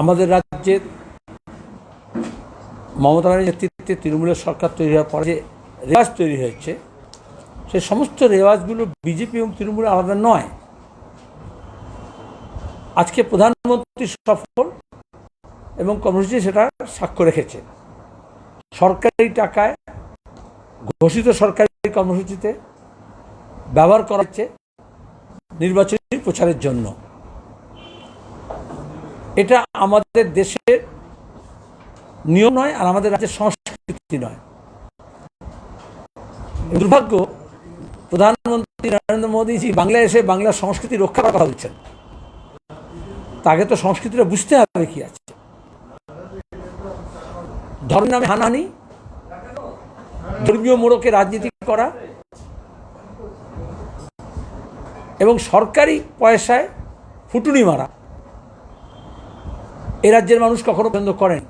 আমাদের রাজ্যের মমতা ব্যানার্জির নেতৃত্বে তৃণমূলের সরকার তৈরি হওয়ার পরে যে রেওয়াজ তৈরি হয়েছে, সেই সমস্ত রেওয়াজগুলো বিজেপি এবং তৃণমূলের আলাদা নয়। আজকে প্রধানমন্ত্রী সফল এবং কর্মসূচি সেটা সাক্ষ্য রেখেছে। সরকারি টাকায় ঘোষিত সরকারি কর্মসূচিতে ব্যবহার করা হচ্ছে নির্বাচনী প্রচারের জন্য। এটা আমাদের দেশের নিয়ম নয়, আর আমাদের রাজ্যের সংস্কৃতি নয়। দুর্ভাগ্য, প্রধানমন্ত্রী নরেন্দ্র মোদীজি বাংলায় এসে বাংলার সংস্কৃতি রক্ষা করার কথা বলছেন। তাকে তো সংস্কৃতিটা বুঝতে হবে কি আছে। ধর্মের নামে হানাহানি, ধর্মীয় মোড়কে রাজনীতি করা এবং সরকারি পয়সায় ফুটুনি মারা এ রাজ্যের মানুষ কখনো পছন্দ করেন।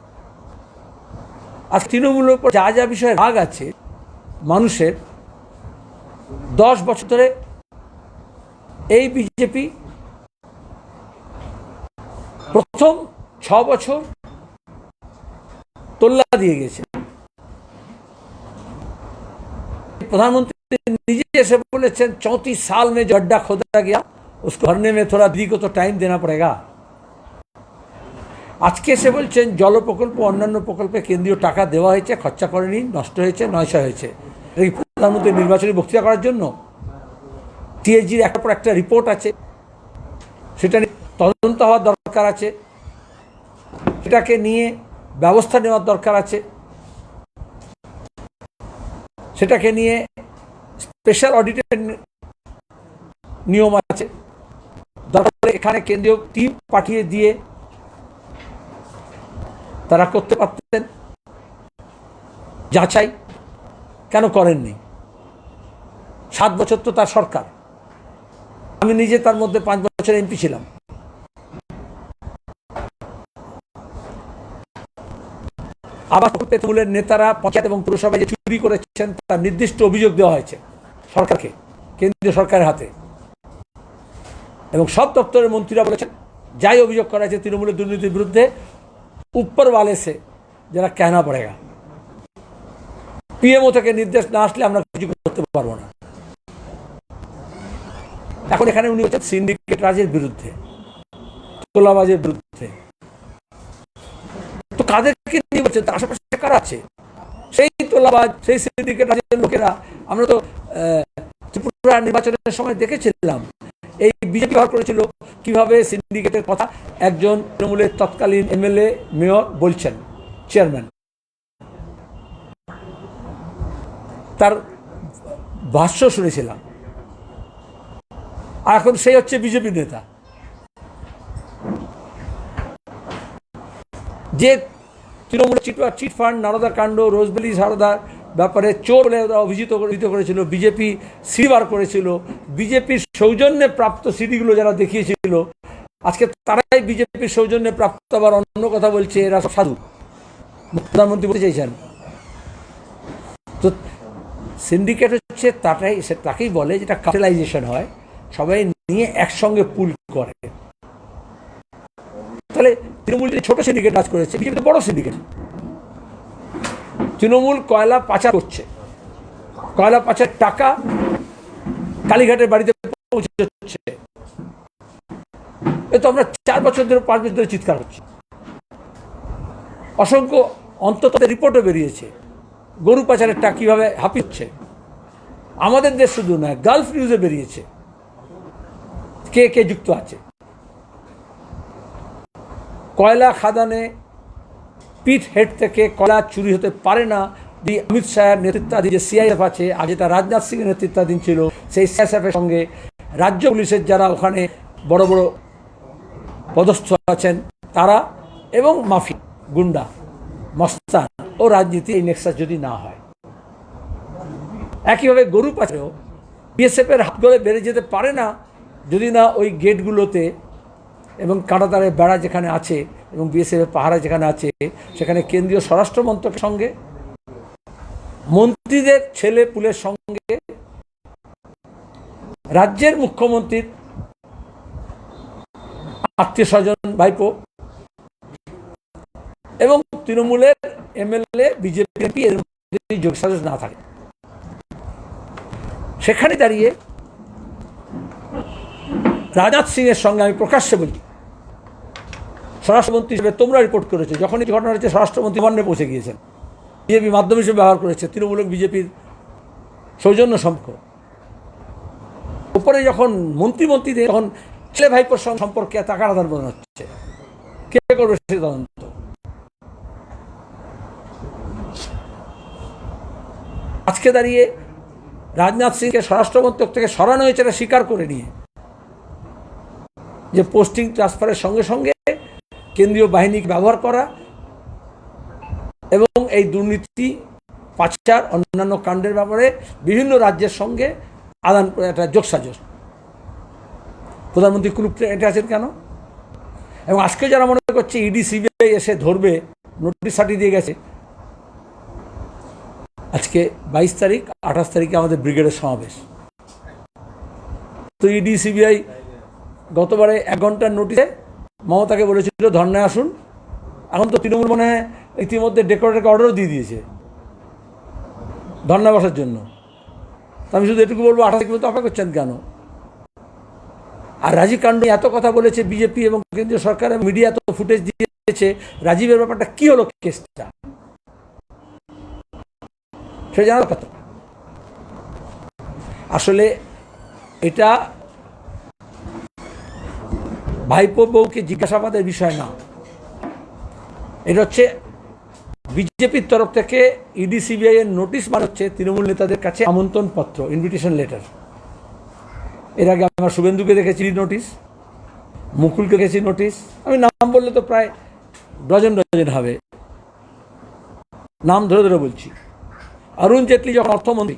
আজ তৃণমূলের উপর যা যা বিষয়ে রাগ আছে মানুষের, 10 বছর ধরে এই বিজেপি প্রথম 6 বছর তোল্লা দিয়ে গেছে। प्रधानमंत्री निजे ऐसे बोले 34 साल में जो अड्डा खोदा गया उसको भरने में थोड़ा दी को तो टाइम देना पड़ेगा। आज के এসে বলছেন জল প্রকল্প অন্যান্য প্রকল্পে কেন্দ্রীয় টাকা দেওয়া হয়েছে, খরচা করেনি, নষ্ট হয়েছে, নয়সা হয়েছে। এই প্রধানমন্ত্রী নির্বাচনী বক্তৃতা করার জন্য টিএসজির একটার পর একটা রিপোর্ট আছে, সেটা তদন্ত হওয়ার দরকার আছে, সেটাকে নিয়ে ব্যবস্থা নেওয়ার দরকার আছে, সেটাকে নিয়ে স্পেশাল অডিটের নিয়ম আছে। দরকার এখানে কেন্দ্রীয় টিম পাঠিয়ে দিয়ে তারা করতে পারতেন যাচাই, কেন করেননি? 7 বছর তো তার সরকার, আমি নিজে তার মধ্যে 5 বছর এমপি ছিলাম। আবার তৃণমূলের নেতারা পঞ্চায়েত এবং পুরসভায় যে চুরি করেছেন তার নির্দিষ্ট অভিযোগ দেওয়া হয়েছে সরকারকে, কেন্দ্রীয় সরকারের হাতে, এবং সব দপ্তরের মন্ত্রীরা বলেছেন যাই অভিযোগ করা হয়েছে তৃণমূলের দুর্নীতির বিরুদ্ধে উপর ওয়ালে সে যারা कहना पड़ेगा, পিএমও থেকে নির্দেশ না আসলে আমরা কিছু করতে পারবো না। এখন এখানে উনি হচ্ছেন সিন্ডিকেট রাজের বিরুদ্ধে, তোলাবাজের বিরুদ্ধে। তো কাদেরকে নিয়ে বলছেন? তার আশেপাশে কারা আছে? সেই তোলাবাজ, সেই সিন্ডিকেট রাজের লোকেরা। আমরা তো ত্রিপুরা নির্বাচনের সময় দেখেছিলাম এই বিজেপি ব্যবহার করেছিল কিভাবে সিন্ডিকেটের কথা একজন তৃণমূলের তৎকালীন এমএলএ মেয়র বলছেন, চেয়ারম্যান, তার ভাষ্য শুনেছিলাম। আর এখন সেই হচ্ছে বিজেপি নেতা, যে তৃণমূলের চিটফান্ড, নারদা কাণ্ড, রোজবেলি সারদার ব্যাপারে চোর বলে অভিহিত করেছিল, বিজেপি সিডি বার করেছিল, বিজেপির সৌজন্যে প্রাপ্ত সিডিগুলো যারা দেখিয়েছিল, আজকে তারাই বিজেপির সৌজন্যে প্রাপ্ত আবার অন্য কথা বলছে এরা সব সাধু। প্রধানমন্ত্রী বলতে চাইছেন তো সিন্ডিকেট হচ্ছে তাকেই বলে যেটা ক্যাপিটালাইজেশন হয়, সবাই নিয়ে একসঙ্গে পুল করে। তাহলে তৃণমূল যে ছোট সিন্ডিকেট কাজ করেছে, বিজেপি বড় সিন্ডিকেট। তৃণমূল কয়লা পাচার করছে, কয়লা পাচার টাকা কালীঘাটের বাড়িতে পৌঁছে যাচ্ছে। এ তো আমরা 4 বছর ধরে 5 বছর ধরে চিৎকার করছি। অসংখ্য অন্তত রিপোর্টও বেরিয়েছে গরু পাচারের টাকা কীভাবে হাঁপিচ্ছে। আমাদের দেশ শুধু নয়, গালফ নিউজে বেরিয়েছে কে কে যুক্ত আছে। কয়লা খাদানে পিট হেড থেকে কয়লা চুরি হতে পারে না। অমিত শাহের নেতৃত্বাধীন যে সিআইএফ আছে, আজ এটা রাজনাথ সিংয়ের নেতৃত্বাধীন ছিল, সেই সিআইএফের সঙ্গে রাজ্য পুলিশের যারা ওখানে বড় বড় পদস্থ আছেন তারা, এবং মাফিয়া, গুন্ডা, মস্তান ও রাজনীতি, এই নেক্সাস যদি না হয়। একইভাবে গরু পাচারেও বিএসএফের হাত গলে বেড়ে যেতে পারে না যদি না ওই গেটগুলোতে এবং কাঁটাতারের বেড়া যেখানে আছে এবং বিএসএফের পাহারা যেখানে আছে, সেখানে কেন্দ্রীয় স্বরাষ্ট্র মন্ত্রকের সঙ্গে, মন্ত্রীদের ছেলে পুলের সঙ্গে, রাজ্যের মুখ্যমন্ত্রীর আত্মীয় স্বজন, ভাইপো, এবং তৃণমূলের এমএলএ বিজেপি এমপি এর মধ্যে যোগসাজশ না থাকে। সেখানে দাঁড়িয়ে রাজনাথ সিং এর সঙ্গে আমি প্রকাশ্যে বলি, স্বরাষ্ট্রমন্ত্রী হিসেবে তোমরা রিপোর্ট করেছো, যখনই ঘটনা হচ্ছে স্বরাষ্ট্রমন্ত্রী মন্নে পৌঁছে গিয়েছেন, বিজেপি মাধ্যম হিসেবে ব্যবহার করেছে, তৃণমূল বিজেপির সৌজন্য সম্পর্ক। উপরে যখন মন্ত্রীদের যখন ছেলে ভাইপোর সম্পর্কে টাকার আদান প্রদান হচ্ছে, কে করবে সে তদন্ত? আজকে দাঁড়িয়ে রাজনাথ সিংকে স্বরাষ্ট্রমন্ত্রক থেকে সরানো হয়েছে এটা স্বীকার করে নিয়ে, যে পোস্টিং ট্রান্সফারের সঙ্গে সঙ্গে কেন্দ্রীয় বাহিনীকে ব্যবহার করা এবং এই দুর্নীতি পাচার অন্যান্য কাণ্ডের ব্যাপারে বিভিন্ন রাজ্যের সঙ্গে আদান একটা যোগসাজশ। প্রধানমন্ত্রী কুলুপ এটা আছেন কেন? এবং আজকে যারা মনে করছে ইডি সিবিআই এসে ধরবে, নোটিশ সার্টি দিয়ে গেছে। আজকে 22 তারিখ, 28 তারিখে আমাদের ব্রিগেডের সমাবেশ। তো ইডি সিবিআই গতবারে 1 ঘন্টার নোটিশে মমতাকে বলেছিল ধর্নায় আসুন। এখন তো তৃণমূল মনে হয় ইতিমধ্যে ডেকোরেটরকে অর্ডারও দিয়ে দিয়েছে ধর্না বসার জন্য। আমি শুধু এটুকু বলবো, 28 তারিখ পর্যন্ত অপেক্ষা করছেন কেন? আর রাজীব কাণ্ড এত কথা বলেছে বিজেপি এবং কেন্দ্রীয় সরকার, মিডিয়া এত ফুটেজ দিয়েছে, রাজীবের ব্যাপারটা কি হলো কেসটা সে জানার কথা। আসলে এটা ভাইপো বউকে জিজ্ঞাসাবাদের বিষয় না, এটা হচ্ছে বিজেপির তরফ থেকে ইডি সিবিআই এর নোটিশ মান হচ্ছে তৃণমূল নেতাদের কাছে আমন্ত্রণ পত্র, ইনভিটেশন লেটার। এর আগে আমার শুভেন্দুকে দেখেছি নোটিশ, মুকুলকে দেখেছি নোটিশ, আমি নাম বললে তো প্রায় ডজন হবে, নাম ধরে ধরে বলছি। অরুণ জেটলি যখন অর্থমন্ত্রী,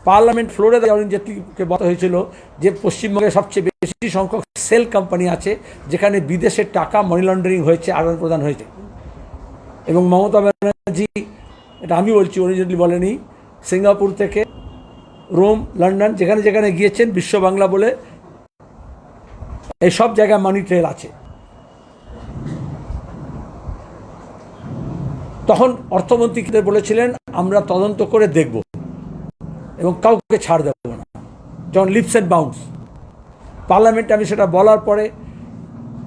পার্লামেন্ট ফ্লোরে অরুণ জেটলিকে বলা হয়েছিল যে পশ্চিমবঙ্গে সবচেয়ে বেশি সংখ্যক সেল কোম্পানি আছে যেখানে বিদেশের টাকা মানি লন্ডারিং হয়েছে, আদান প্রদান হয়েছে। এবং মমতা ব্যানার্জি, এটা আমি বলছি, অরুণ জেটলি বলেনি, সিঙ্গাপুর থেকে রোম, লন্ডন যেখানে যেখানে গিয়েছেন বিশ্ব বাংলা বলে এই সব জায়গায় মানি ট্রেল আছে। তখন অর্থমন্ত্রী বলেছিলেন আমরা তদন্ত করে দেখব এবং কাউকে ছাড় দেব না, যখন লিপস অ্যান্ড বাউন্স। পার্লামেন্টে আমি সেটা বলার পরে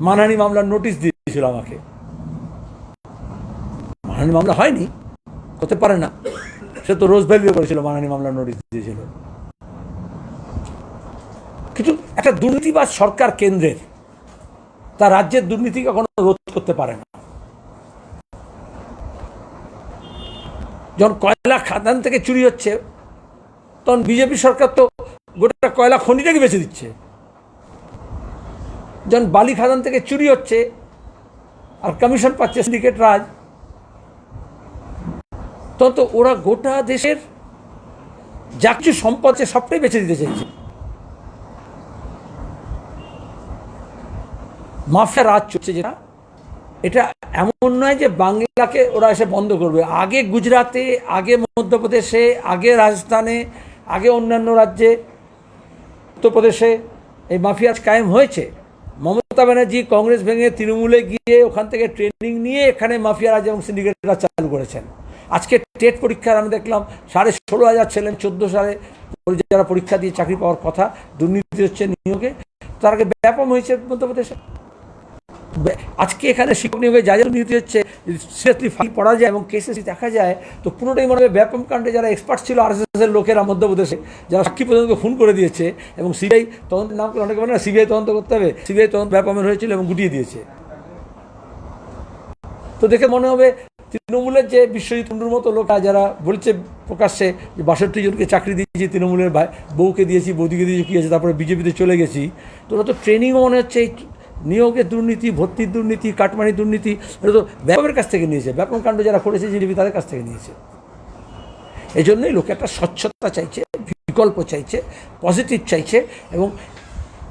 মানহানি মামলার নোটিশ দিয়েছিল আমাকে। মানহানি মামলা হয়নি, হতে পারে না, সে তো রোজ ভ্যালিও করেছিল, মানহানি মামলার নোটিশ দিয়েছিল। কিন্তু একটা দুর্নীতিবাজ সরকার কেন্দ্রের, তার রাজ্যের দুর্নীতি কখনো রোধ করতে পারে না। যখন কয়লা খাদান থেকে চুরি হচ্ছে, তখন বিজেপি সরকার তো গোটা কয়লা খনিটাকে বেঁচে দিচ্ছে। যখন বালি খাদান থেকে চুরি হচ্ছে আর কমিশন পাচ্ছে সিন্ডিকেট রাজ, তখন তো ওরা গোটা দেশের যা কিছু সম্পদ আছে সবটাই বেঁচে দিতে চাইছে। মাফিয়া রাজ চলছে যেটা, এটা এমন নয় যে বাংলাকে ওরা এসে বন্ধ করবে। আগে গুজরাটে, আগে মধ্যপ্রদেশে, আগে রাজস্থানে, আগে অন্যান্য রাজ্যে, উত্তরপ্রদেশে এই মাফিয়া কায়েম হয়েছে। মমতা ব্যানার্জি কংগ্রেস ভেঙে তৃণমূলে গিয়ে ওখান থেকে ট্রেনিং নিয়ে এখানে মাফিয়া রাজ এবং সিন্ডিকেট রাজ চালু করেছেন। আজকে টেট পরীক্ষার আমি দেখলাম 16,500 ছেলে 14 সালে যারা পরীক্ষা দিয়ে চাকরি পাওয়ার কথা, দুর্নীতি হচ্ছে নিয়োগে, তার আগে ব্যাপক হয়েছে মধ্যপ্রদেশে। আজকে এখানে শিক্ষক নিয়োগে যা যা দুর্নীতি হচ্ছে, সিরিয়াসলি ফাইল পড়া যায় এবং কেসে দেখা যায়, তো পুরোটাই মনে হয় ব্যাপক কাণ্ডে যারা এক্সপার্ট ছিল আরএসএস এর লোকেরা মধ্যপ্রদেশে, যারা সাক্ষী পর্যন্ত খুন করে দিয়েছে এবং সিবিআই তদন্তের নাম করে, অনেকে বলে না সিবিআই তদন্ত করতে হবে, সিবিআই তদন্ত ব্যাপমের হয়েছিল এবং গুটিয়ে দিয়েছে। তো দেখে মনে হবে তৃণমূলের যে বিশ্বজিৎ কুণ্ডুর মতো লোক যারা বলছে প্রকাশ্যে যে 62 জনকে চাকরি দিয়েছি, তৃণমূলের বউকে দিয়েছি, বৌদিকে দিয়েছি, কী আছে, তারপরে বিজেপিতে চলে গেছি, তো ওরা তো ট্রেনিংও মনে হচ্ছে এই নিয়োগের দুর্নীতি, ভর্তির দুর্নীতি, কাটমানির দুর্নীতি, এটা তো ব্যাপকের কাছ থেকে নিয়েছে, ব্যাপক কাণ্ড যারা করেছে জিডিপি তাদের কাছ থেকে নিয়েছে। এই জন্যই লোকে একটা স্বচ্ছতা চাইছে, বিকল্প চাইছে, পজিটিভ চাইছে। এবং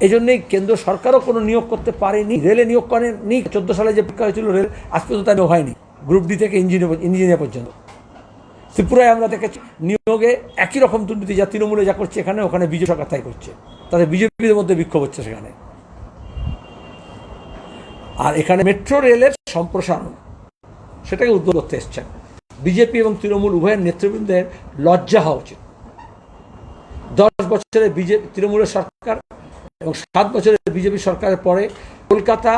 এই জন্যই কেন্দ্র সরকারও কোনো নিয়োগ করতে পারেনি, রেলে নিয়োগ করেনি। 14 সালে যে পরীক্ষা হয়েছিল রেল, আজ পর্যন্ত তাই হয়নি, গ্রুপ ডি থেকে ইঞ্জিনিয়ার পর্যন্ত। ত্রিপুরায় আমরা দেখেছি নিয়োগে একই রকম দুর্নীতি, যা তৃণমূলে যা করছে এখানে, ওখানে বিজেপি সরকার তাই করছে, তাদের বিজেপির মধ্যে বিক্ষোভ হচ্ছে সেখানে। আর এখানে মেট্রো রেলের সম্প্রসারণ, সেটাকে উদ্বোধন করতে এসছেন। বিজেপি এবং তৃণমূল উভয়ের নেতৃবৃন্দের লজ্জা হওয়া উচিত। 10 বছরের তৃণমূলের সরকার এবং 7 বছরের বিজেপি সরকারের পরে কলকাতা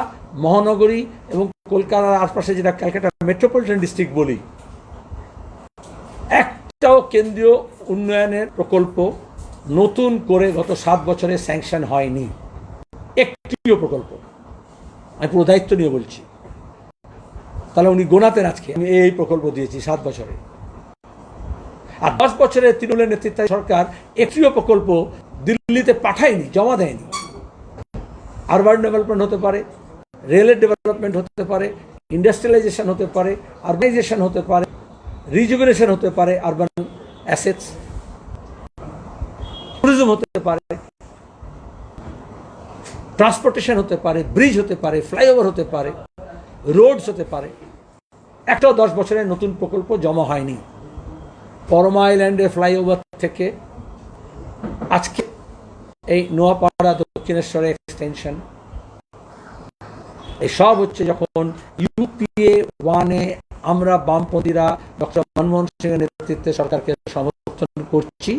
মহানগরী এবং কলকাতার আশপাশে যেটা ক্যালকাটা মেট্রোপলিটন ডিস্ট্রিক্ট বলি, একটাও কেন্দ্রীয় উন্নয়নের প্রকল্প নতুন করে গত 7 বছরে স্যাংশন হয়নি, একটিও প্রকল্প। আমি পুরো দায়িত্ব নিয়ে বলছি। তাহলে উনি গোনাতেন আজকে আমি এই প্রকল্প দিয়েছি 7 বছরে। আর 10 বছরের তৃণমূলের নেতৃত্বে সরকার একটিও প্রকল্প দিল্লিতে পাঠায়নি, জমা দেয়নি। আরবান ডেভেলপমেন্ট হতে পারে, রেলের ডেভেলপমেন্ট হতে পারে, ইন্ডাস্ট্রিয়ালাইজেশন হতে পারে, আরবানাইজেশন হতে পারে, রিজুভিনেশন হতে পারে, আরবান অ্যাসেটস, ট্যুরিজম হতে পারে, ট্রান্সপোর্টেশন হতে পারে, ব্রিজ হতে পারে, ফ্লাইওভার হতে পারে, রোডস হতে পারে। একটাও 10 বছরের নতুন প্রকল্প জমা হয়নি। পরমা আইল্যান্ডের ফ্লাইওভার থেকে আজকে এই নোয়াপাড়া দক্ষিণেশ্বরে এক্সটেনশন, এই সব হচ্ছে যখন ইউপিএ 1-এ আমরা বামপন্থীরা ডক্টর মনমোহন সিংয়ের নেতৃত্বে সরকারকে সমর্থন করছি,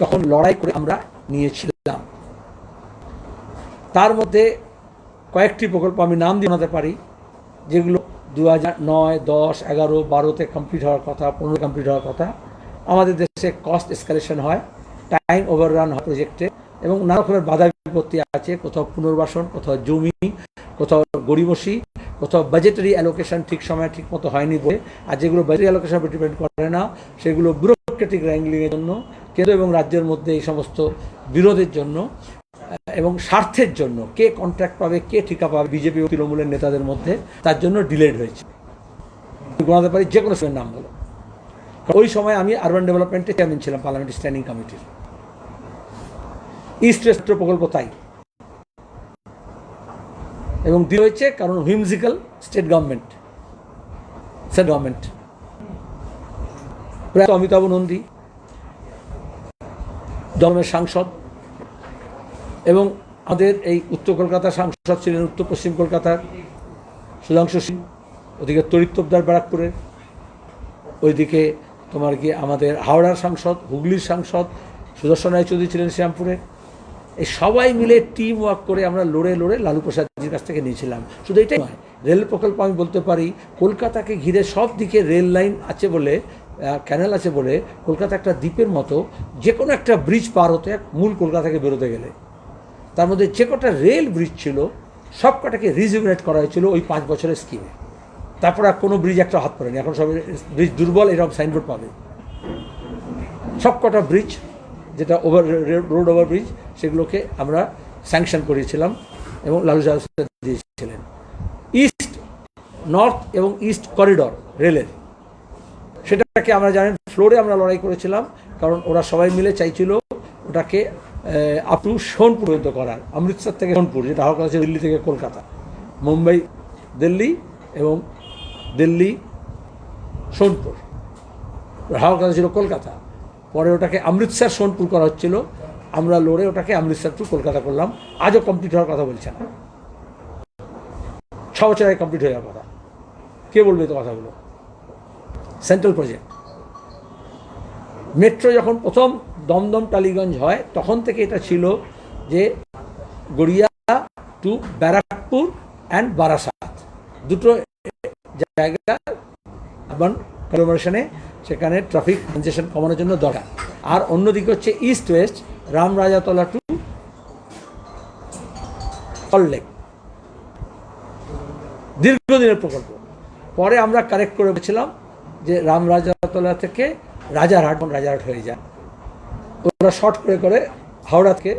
তখন লড়াই করে আমরা নিয়েছিলাম। তার মধ্যে কয়েকটি প্রকল্প আমি নাম দিয়ে শোনাতে পারি, যেগুলো 2009, 10, 11, 12-তে কমপ্লিট হওয়ার কথা, 15 কমপ্লিট হওয়ার কথা। আমাদের দেশে কস্ট এসকালেশন হয়, টাইম ওভাররান হয় প্রজেক্টে, এবং নানা রকমের বাধা বিপত্তি আছে। কোথাও পুনর্বাসন, কোথাও জমি, কোথাও গড়িমসি, কোথাও বাজেটারি অ্যালোকেশন ঠিক সময়ে ঠিক মতো হয়নি বলে। আর যেগুলো বাজেটারি অ্যালোকেশন ডিপেন্ড করে না, সেগুলো ব্যুরোক্রেটিক র্যাঙ্গলিংয়ের জন্য, কেন্দ্র এবং রাজ্যের মধ্যে এই সমস্ত বিরোধের জন্য এবং স্বার্থের জন্য, কে কন্ট্রাক্ট পাবে, কে ঠিকা পাবে বিজেপি ও তৃণমূলের নেতাদের মধ্যে, তার জন্য ডিলেড হয়েছে। গোনাতে পারি যে কোনো সময়ের নাম বলো। ওই সময় আমি আরবান ডেভেলপমেন্টের চেয়ারম্যান ছিলাম, পার্লামেন্টারি স্ট্যান্ডিং কমিটির। ইস্ট ওয়েস্ট প্রকল্প তাই, এবং দিয়ে হয়েছে কারণ whimsical state government Amitabh Nandi দলের সাংসদ, এবং আমাদের এই উত্তর কলকাতার সাংসদ ছিলেন উত্তর পশ্চিম কলকাতার সুধাংশু সিং, ওদিকে তরিৎ তোপদার ব্যারাকপুরের, ওইদিকে তোমার কি আমাদের হাওড়ার সাংসদ, হুগলির সাংসদ সুদর্শন রায়চৌধুরী ছিলেন শ্রীরামপুরে। এই সবাই মিলে টিম ওয়ার্ক করে আমরা লড়ে লালু প্রসাদজির কাছ থেকে নিয়েছিলাম। শুধু এটাই নয়, রেল প্রকল্প আমি বলতে পারি, কলকাতাকে ঘিরে সব দিকে রেল লাইন আছে বলে, ক্যানেল আছে বলে, কলকাতা একটা দ্বীপের মতো। যে কোনো একটা ব্রিজ পার হতে মূল কলকাতা থেকে বেরোতে গেলে, তার মধ্যে যে কটা রেল ব্রিজ ছিল সব কটাকে রিজুভিনেট করা হয়েছিল ওই 5 বছরের স্কিমে। তারপর আর কোনো ব্রিজ একটা হাত পড়েনি। এখন সব ব্রিজ দুর্বল, এরকম সাইনবোর্ড পাবে। সব কটা ব্রিজ যেটা রোড ওভার ব্রিজ, সেগুলোকে আমরা স্যাংশন করিয়েছিলাম এবং লালু প্রসাদ দিয়েছিলেন। ইস্ট, নর্থ এবং ইস্ট করিডর রেলের, সেটাকে আমরা জানেন ফ্লোরে আমরা লড়াই করেছিলাম, কারণ ওরা সবাই মিলে চাইছিল ওটাকে আপ টু সোনপুর পর্যন্ত করার। অমৃতসর থেকে সোনপুর, যেটা হওয়ার কথা ছিল দিল্লি থেকে কলকাতা, মুম্বাই দিল্লি এবং দিল্লি সোনপুর, হওয়ার কথা ছিল কলকাতা। পরে ওটাকে অমৃতসর সোনপুর করা হচ্ছিল, আমরা লড়ে ওটাকে অমৃতসর টু কলকাতা করলাম। আজও কমপ্লিট হওয়ার কথা বলছে না, 6 বছর আগে কমপ্লিট হয়ে যাওয়ার কথা। কে বলবে তো কথাগুলো? Central project. মেট্রো যখন প্রথম দমদম টালিগঞ্জ হয়, তখন থেকে এটা ছিল যে গড়িয়া টু ব্যারাকপুর অ্যান্ড বারাসাত, দুটো জায়গা আরবান কনভার্সনে, সেখানে ট্রাফিক কনজেশন কমানোর জন্য দরকার। আর অন্যদিকে হচ্ছে east West, Ramrajatala two Salt Lake, দীর্ঘদিনের প্রকল্প। পরে আমরা কারেক্ট করে বলেছিলাম যে রামরাজাতলা থেকে রাজারহাট হয়ে যায়, ওরা শর্ট করে হাওড়া থেকে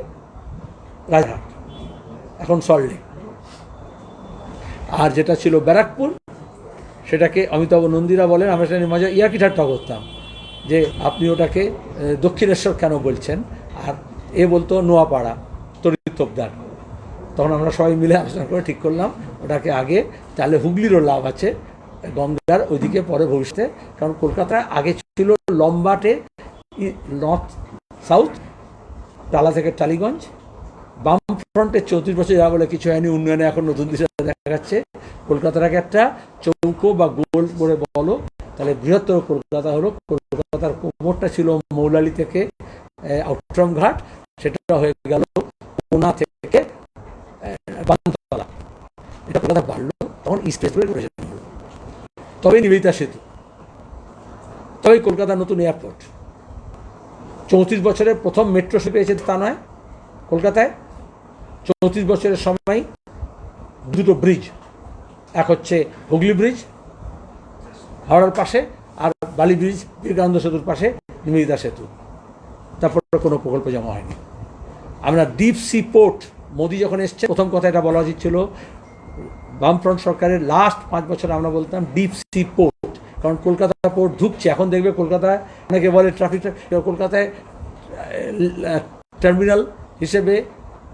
রাজারহাট, এখন সল্টলেক। আর যেটা ছিল ব্যারাকপুর, সেটাকে অমিতাভ নন্দীরা বলেন, আমরা সেটা মজা ইয়ার্কি ঠাট্টা করতাম যে আপনি ওটাকে দক্ষিণেশ্বর কেন বলছেন, আর এ বলতো নোয়াপাড়া, তরিৎ তোপদার। তখন আমরা সবাই মিলে আলোচনা করে ঠিক করলাম ওটাকে আগে, তাহলে হুগলিরও লাভ আছে, গঙ্গার ওইদিকে পরে ভবিষ্যতে। কারণ কলকাতা আগে ছিল লম্বাটে, নর্থ সাউথ, টালা থেকে টালিগঞ্জ, বামফ্রন্টের 34 বছর যা বলে কিছু হয়নি, উন্নয়নে এখন নতুন দিশা দেখা যাচ্ছে। কলকাতাটাকে একটা চৌকো বা গোল করে বলো, তাহলে বৃহত্তর কলকাতা হলো, কলকাতার কোমরটা ছিল মৌলালি থেকে আউটরাম ঘাট, সেটা হয়ে গেল কোনা থেকে বানতলা। এটা কলকাতা বাড়লো, তখন ইস্ট ওয়েস্ট করে তবেই নিবেদিতা সেতু, তবেই কলকাতার নতুন এয়ারপোর্ট। 34 বছরের প্রথম মেট্রো পেয়েছে তা নয়, কলকাতায় 34 বছরের সময় দুটো ব্রিজ, এক হচ্ছে হুগলি ব্রিজ হাওড়ার পাশে, আর বালি ব্রিজ বিবেকানন্দ সেতুর পাশে নিবেদিতা সেতু। তারপর কোনো প্রকল্প জমা হয়নি। আমরা ডিপ সি পোর্ট, মোদি যখন এসছে প্রথম কথা এটা বলা উচিত ছিল, বামফ্রন্ট সরকারের লাস্ট 5 বছর আমরা বলতাম ডিপ সি পোর্ট, কারণ কলকাতা পোর্ট ঢুকছে। এখন দেখবে কলকাতায় অনেকে বলে ট্রাফিক, কলকাতায় টার্মিনাল হিসেবে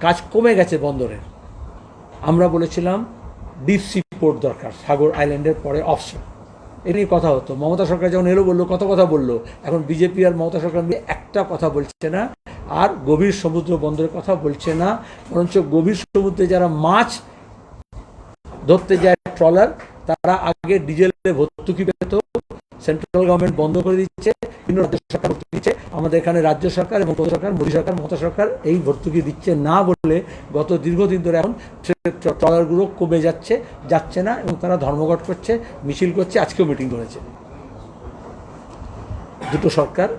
কাজ কমে গেছে বন্দরের। আমরা বলেছিলাম ডিপ সি পোর্ট দরকার, সাগর আইল্যান্ডের পরে অফশোর। এ নিয়ে কথা হতো। মমতা সরকার যখন এলো বললো, কত কথা বললো, এখন বিজেপি আর মমতা সরকার মিলে একটা কথা বলছে না, আর গভীর সমুদ্র বন্দরের কথা বলছে না। বরঞ্চ গভীর সমুদ্রে যারা মাছ ধরতে যায় ট্রলার, তারা আগে ডিজেলে ভর্তুকি পেত, সেন্ট্রাল গভর্নমেন্ট বন্ধ করে দিচ্ছে, বিভিন্ন রাজ্য সরকার ভর্তুকি দিচ্ছে। আমাদের এখানে রাজ্য সরকার এবং সরকার, মোদী সরকার, মমতা সরকার এই ভর্তুকি দিচ্ছে না বলে গত দীর্ঘদিন ধরে এখন ট্রলারগুলো কমে যাচ্ছে না, এবং তারা ধর্মঘট করছে, মিছিল করছে, আজকেও মিটিং করেছে। দুটো সরকার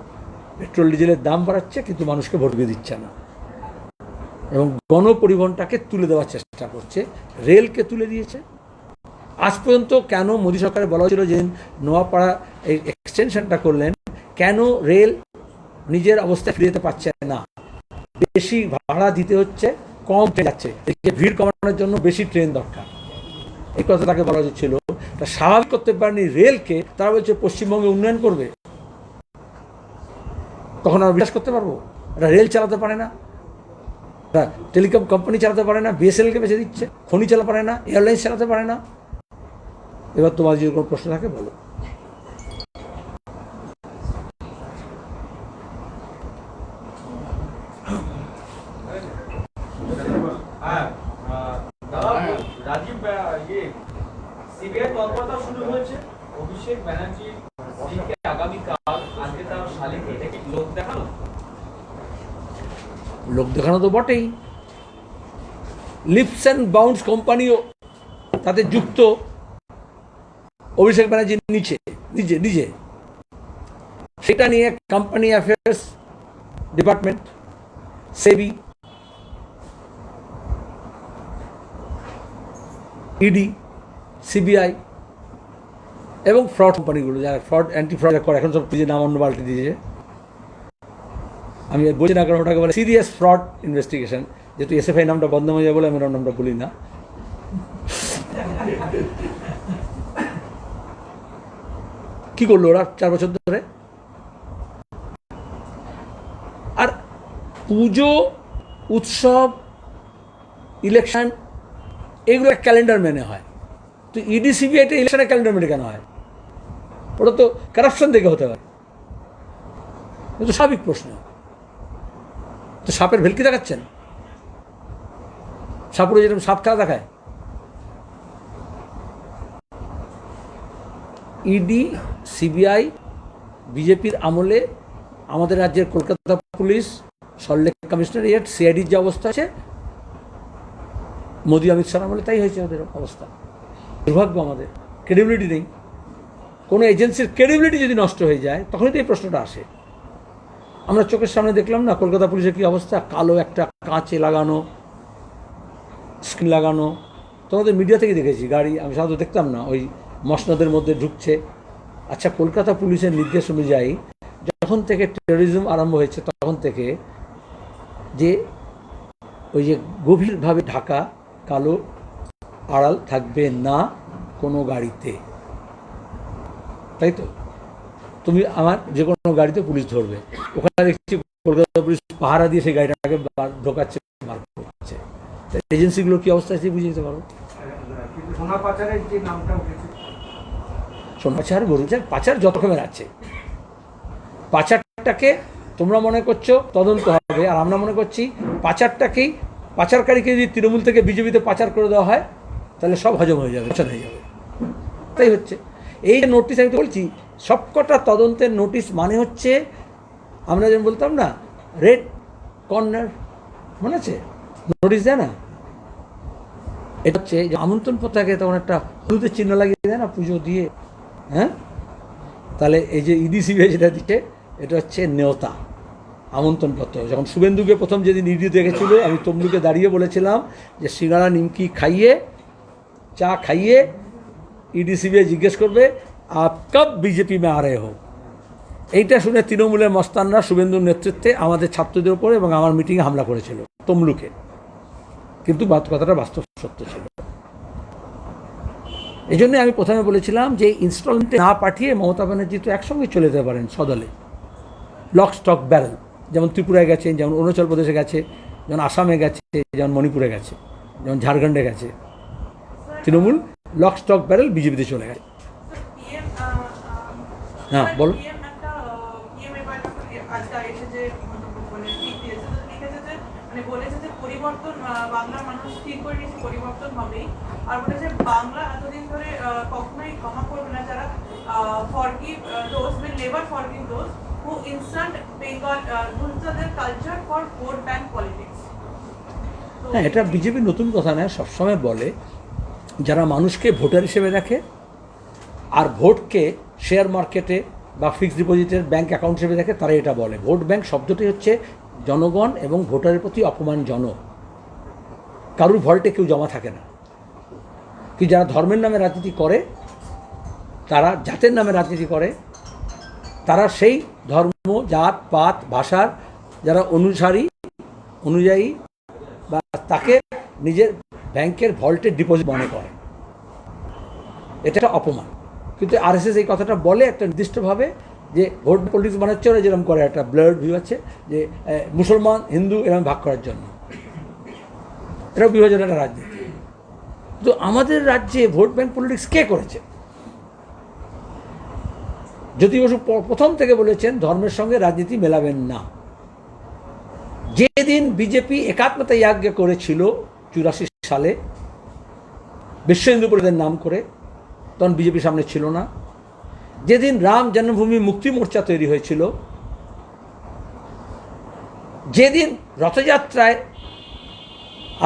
পেট্রোল ডিজেলের দাম বাড়াচ্ছে, কিন্তু মানুষকে ভর্তুকি দিচ্ছে না, এবং গণপরিবহনটাকে তুলে দেওয়ার চেষ্টা করছে, রেলকে তুলে দিয়েছে। আজ পর্যন্ত কেন মোদী সরকারের বলা হয়েছিল যে নোয়াপাড়া এই এক্সটেনশনটা করলেন, কেন রেল নিজের অবস্থায় ফিরে যেতে পারছে না? বেশি ভাড়া দিতে হচ্ছে, কম ট্রেন যাচ্ছে, ভিড় কমানোর জন্য বেশি ট্রেন দরকার। এই কথা তাকে বলা উচিত ছিল। তা স্বাভাবিক করতে পারেনি রেলকে, তারা বলছে পশ্চিমবঙ্গে উন্নয়ন করবে। তখন আমরা বিশ্বাস করতে পারবো? এটা রেল চালাতে পারে না, টেলিকম কোম্পানি চালাতে পারে না, বিএসএনএলকে বেঁচে দিচ্ছে, খনি চালাতে পারে না, এয়ারলাইন্স চালাতে পারে না। এবার তোমার যদি কোনো প্রশ্ন থাকে বলো। রাজীব সিবিআই তৎপরতা শুরু হয়েছে অভিষেক ব্যানার্জির দিকে আগামীকাল, আজকে তার শালিকে, এটা কি লোক দেখানো? লোক দেখানো তো বটেই। লিপস অ্যান্ড বাউন্স কোম্পানিও তাদের যুক্ত অভিষেক ব্যানার্জির নিজে সেটা নিয়ে কোম্পানি অ্যাফেয়ার্স ডিপার্টমেন্ট, সেবি, ইডি, সিবিআই এবং ফ্রড কোম্পানিগুলো, যারা ফ্রড অ্যান্টি ফ্রড করে, এখন সব নিজের নাম অন্য পাল্টে দিয়েছে। আমি বলছি না, কারণ ওটাকে বলে সিরিয়াস ফ্রড ইনভেস্টিগেশন। যেহেতু এসএফআই নামটা বন্ধ হয়ে যাবে বলে আমি ওর নামটা বলি না। কি করলো ওরা 4 বছর ধরে? আর পুজো, উৎসব, ইলেকশন, এগুলো ক্যালেন্ডার মেনে হয়। তো ইডি সিবিআইটা ইলেকশনের ক্যালেন্ডার মেনে কেন হয়? ওটা তো কারাপশন দেখে হতে পারে। কিন্তু স্বাভাবিক প্রশ্ন। তো সাপের ভেলকি দেখাচ্ছেন? সাপুরে যেরকম সাপ খেলা দেখায়, ইডি, সিবিআই, বিজেপির আমলে আমাদের রাজ্যের কলকাতা পুলিশ, সল্টলেক কমিশনারিয়েট, সিআইডির যে অবস্থা আছে, মোদী অমিত শাহ আমলে তাই হয়েছে ওদের অবস্থা। দুর্ভাগ্য, আমাদের ক্রেডিবিলিটি নেই। কোনো এজেন্সির ক্রেডিবিলিটি যদি নষ্ট হয়ে যায়, তখনই তো এই প্রশ্নটা আসে। আমরা চোখের সামনে দেখলাম না কলকাতা পুলিশের কী অবস্থা, কালো একটা কাঁচে লাগানো স্ক্রিন লাগানো। তোমাদের মিডিয়া থেকে দেখেছি গাড়ি, আমি সাধারণত দেখতাম না, ওই মসনদের মধ্যে ঢুকছে। আচ্ছা, কলকাতা পুলিশের নির্দেশ অনুযায়ী যখন থেকে টেরোরিজম আরম্ভ হয়েছে তখন থেকে যে ওই যে গভীরভাবে ঢাকা কালো আড়াল থাকবে না কোনো গাড়িতে, তাই তো? তুমি আমার যে কোনো গাড়িতে পুলিশ ধরবে, ওখানে দেখছি কলকাতা পুলিশ পাহারা দিয়ে সেই গাড়িটাকে ঢোকাচ্ছে, বার করছে। এজেন্সিগুলোর কী অবস্থা আছে বুঝে যেতে পারো। সোনা পাচারের যে নামটা উঠেছে, সোনা পাচার, গরু পাচার, যত রকমের আছে। পাচারটাকে তোমরা মনে করছো তদন্ত হবে, আর আমরা মনে করছি পাচারটাকেই পাচারকারীকে যদি তৃণমূল থেকে বিজেপিতে পাচার করে দেওয়া হয় তাহলে সব হজম হয়ে যাবে, হয়ে যাবে। তাই হচ্ছে এই যে নোটিশ, আমি তো বলছি সবকটা তদন্তের নোটিশ মানে হচ্ছে, আমরা যেমন বলতাম না রেড কর্নার, মনে আছে নোটিশ দেয় না, এটা হচ্ছে যে আমন্ত্রণ পত্রকে তখন একটা হলুদের চিহ্ন লাগিয়ে দেয় না পুজো দিয়ে, হ্যাঁ, তাহলে এই যে ইডি সিবিআই যেটা দিচ্ছে এটা হচ্ছে নেওতা, আমন্ত্রণপত্র। যখন শুভেন্দুকে প্রথম যেদিন ইডি দেখেছিল, আমি তমলুকে দাঁড়িয়ে বলেছিলাম যে সিঙ্গাড়া নিমকি খাইয়ে, চা খাইয়ে ইডি সিবিআই জিজ্ঞেস করবে আপ কব বিজেপি মে আ রহে হো। এইটা শুনে তৃণমূলের মস্তানরা শুভেন্দুর নেতৃত্বে আমাদের ছাত্রদের উপরে এবং আমার মিটিংয়ে হামলা করেছিল তমলুকে, কিন্তু কথাটা বাস্তব সত্য ছিল। এই জন্যে আমি প্রথমে বলেছিলাম যে ইনস্টলমেন্টে না পাঠিয়ে মমতা ব্যানার্জি তো একসঙ্গে চলে যেতে পারেন সদলে, লক স্টক ব্যারেল, যেমন ত্রিপুরায় গেছে, যেমন অরুণাচল প্রদেশে গেছে, যেমন আসামে গেছে, যেমন মণিপুরে গেছে, যেমন ঝাড়খণ্ডে গেছে। তৃণমূল লক স্টক ব্যারেল বিজেপিতে চলে গেছে। হ্যাঁ বলো। পরিবর্তন বাংলার মানুষ ঠিক করে নিয়েছে, পরিবর্তন হবেই। আর বলেছে বাংলা এতদিন ধরে কখনোই ক্ষমা করবে না যারা forgive those will never forgive those who insult Bengal গুজরাটের culture for vote bank politics. হ্যাঁ, এটা বিজেপির নতুন কথা নয়, সবসময় বলে যারা মানুষকে ভোটার হিসেবে দেখে আর ভোটকে শেয়ার মার্কেটে বা ফিক্সড ডিপোজিটের ব্যাংক অ্যাকাউন্ট হিসেবে দেখে, তারা এটা বলে। ভোট ব্যাংক শব্দটি হচ্ছে জনগণ এবং ভোটারের প্রতি অপমানজনক। কারুর ভল্টে কেউ জমা থাকে না। কি যারা ধর্মের নামে রাজনীতি করে, তারা জাতের নামে রাজনীতি করে, তারা সেই ধর্ম, জাত, পাত, ভাষার যারা অনুযায়ী বা তাকে নিজের ব্যাংকের ভল্টে ডিপোজিট মনে করে, এটা একটা অপমান। কিন্তু আরএসএস এই কথাটা বলে একটা নির্দিষ্টভাবে যে ভোট পলিটিক্স বানাচ্ছে, ওরা যেরকম করে একটা ব্লাড ভিউ আছে যে মুসলমান হিন্দু এরকম ভাগ করার জন্য, এটাও বিভাজন একটা রাজনীতি। তো আমাদের রাজ্যে ভোট ব্যাংক পলিটিক্স কে করেছে? জ্যোতি বসু প্রথম থেকে বলেছেন ধর্মের সঙ্গে রাজনীতি মেলাবেন না। যেদিন বিজেপি একাত্মতা ইয়াজ্ঞ করেছিল 84 সালে বিশ্ব হিন্দু পরিষদের নাম করে, তখন বিজেপির সামনে ছিল না। যেদিন রাম জন্মভূমি মুক্তি মোর্চা তৈরি হয়েছিল, যেদিন রথযাত্রায়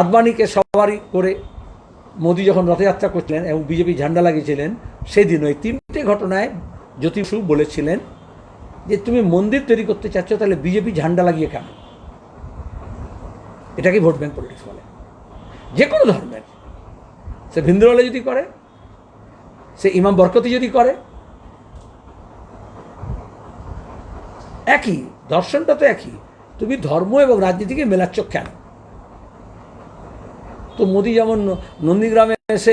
আদবানিকে সবারই করে মোদি যখন রথযাত্রা করছিলেন এবং বিজেপি ঝান্ডা লাগিয়েছিলেন, সেদিন ওই তিনটে ঘটনায় জ্যোতি বসু বলেছিলেন যে তুমি মন্দির তৈরি করতে চাচ্ছ, তাহলে বিজেপি ঝান্ডা লাগিয়ে কেন? এটাকে ভোট ব্যাংক পলিটিক্স বলে। যে কোনো ধর্মের, সে ভিন্দ্রওয়ালা যদি করে, সে ইমাম বরকতি যদি করে, একই দর্শনটা তো একই। তুমি ধর্ম এবং রাজনীতিকে মেলাচ্ছ কেন? তো মোদি যেমন নন্দীগ্রামে এসে,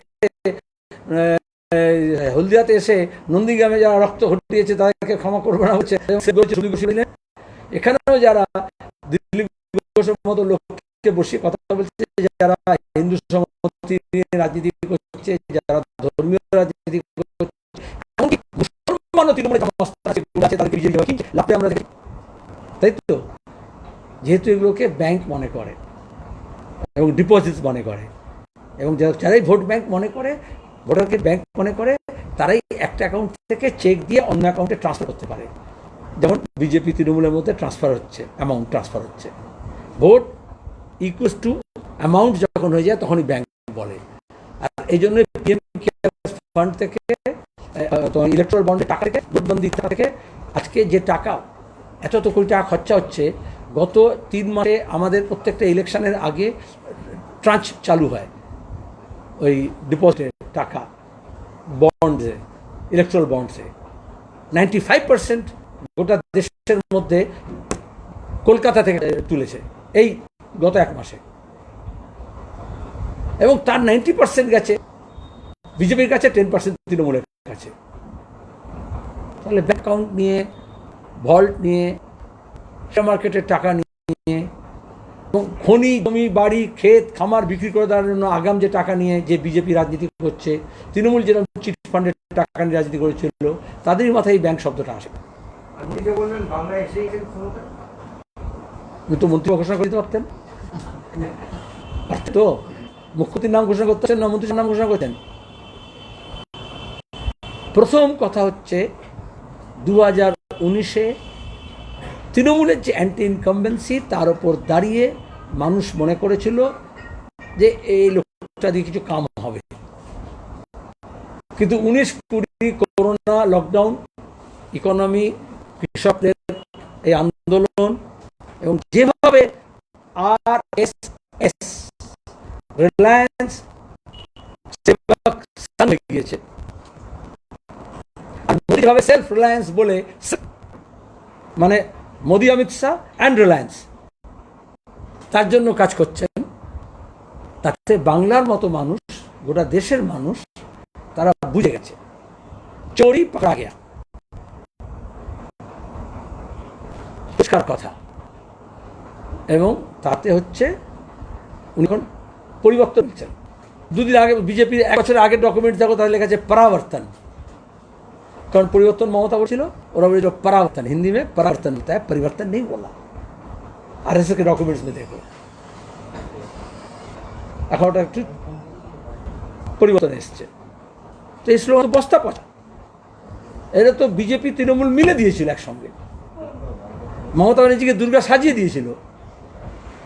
হলদিয়াতে এসে নন্দীগ্রামে যারা রক্ত ঘটিয়েছে তাদেরকে ক্ষমা করবে না হচ্ছে, এখানেও যারা দিলীপ ঘোষের মতো লোককে বসিয়ে কথা বলছে, যারা হিন্দু সংহতি নিয়ে রাজনীতি করছে, যারা ধর্মীয় রাজনীতি করছে, এমনকি মুসলমানও তৃণমূলে তাদেরকে বিজেপি লাভে আমরা দেখি। তাই তো, যেহেতু এগুলোকে ব্যাংক মনে করে এবং ডিপোজিট মনে করে, এবং যারাই ভোট ব্যাংক মনে করে, ভোটারকে ব্যাংক মনে করে, তারাই একটা অ্যাকাউন্ট থেকে চেক দিয়ে অন্য অ্যাকাউন্টে ট্রান্সফার করতে পারে। যেমন বিজেপি তৃণমূলের মধ্যে ট্রান্সফার হচ্ছে, অ্যামাউন্ট ট্রান্সফার হচ্ছে। ভোট ইকুয়ালস টু অ্যামাউন্ট যখন হয়ে যায় তখনই ব্যাংক বলে। আর এই জন্য পিএম ফান্ড থেকে, ইলেকট্রাল বন্ডের টাকা থেকে, নোটবন্দি থেকে আজকে যে টাকা এত কোটি টাকা খরচা হচ্ছে, গত 3 মাসে আমাদের প্রত্যেকটা ইলেকশনের আগে ট্রাঞ্চ চালু হয় ওই ডিপোজিটের টাকা, বন্ডসে, ইলেকট্রাল বন্ডসে। 95% গোটা দেশের মধ্যে কলকাতা থেকে তুলেছে এই গত 1 মাসে, এবং তার 90% গেছে বিজেপির কাছে, 10% তৃণমূলের কাছে। তাহলে ব্যাংক অ্যাকাউন্ট নিয়ে, ভল্ট নিয়ে, শেয়ার মার্কেটের টাকা নিয়ে, এবং খনি, জমি, বাড়ি, ক্ষেত, খামার বিক্রি করে দেওয়ার জন্য আগাম যে টাকা নিয়ে যে বিজেপি রাজনীতি করছে, তৃণমূল যেরকম চিট ফান্ডের টাকা নিয়ে রাজনীতি করেছিল, তাদেরই মাথায় এই ব্যাংক শব্দটা আসে। আপনি যে বললেন বাংলায় এসেই ক্ষমতা, কিন্তু মন্ত্রী ঘোষণা করে দিতে পারতেন। তো মুখ্যমন্ত্রীর নাম ঘোষণা করতেছেন না মন্ত্রীর নাম ঘোষণা করতেন? প্রথম কথা হচ্ছে 2019-এ তৃণমূলের যে অ্যান্টি ইনকামবেন্সি তার উপর দাঁড়িয়ে মানুষ মনে করেছিল যে এই লোকটা দিয়ে কিছু কাম হবে, কিন্তু 19-20 করোনা লকডাউন, ইকোনমি, কৃষকদের এই আন্দোলন এবং যেভাবে RSS রিলায়েন্স সেবক সংঘ হয়ে গিয়েছে, আর মোদিভাবে সেলফ রিলায়েন্স বলে, মানে মোদি, অমিত শাহ অ্যান্ড রিলায়েন্স তার জন্য কাজ করছেন, তাতে বাংলার মতো মানুষ, গোটা দেশের মানুষ তারা বুঝে গেছে চোরি পাকড়া গেয়া, পরিষ্কার কথা। এবং তাতে হচ্ছে উনি এখন পরিবর্তন দিচ্ছেন। দুদিন আগে বিজেপির 1 বছরের আগের ডকুমেন্ট দেখো, তাদের লেখা আছে পরাবর্তন, কারণ পরিবর্তন মমতা বলছিল, ওরা বলেছিল परावर्तन, हिंदी में परावर्तन होता है, परिवर्तन नहीं बोला। आरएसएस के डॉक्यूमेंट्स में देखो, এখন ওটা একটু পরিবর্তন এসছে। তো এই স্লোগান বস্তা পচা, এটা তো বিজেপি তৃণমূল মিলে দিয়েছিল একসঙ্গে। মমতা ব্যানার্জিকে দুর্গা সাজিয়ে দিয়েছিল,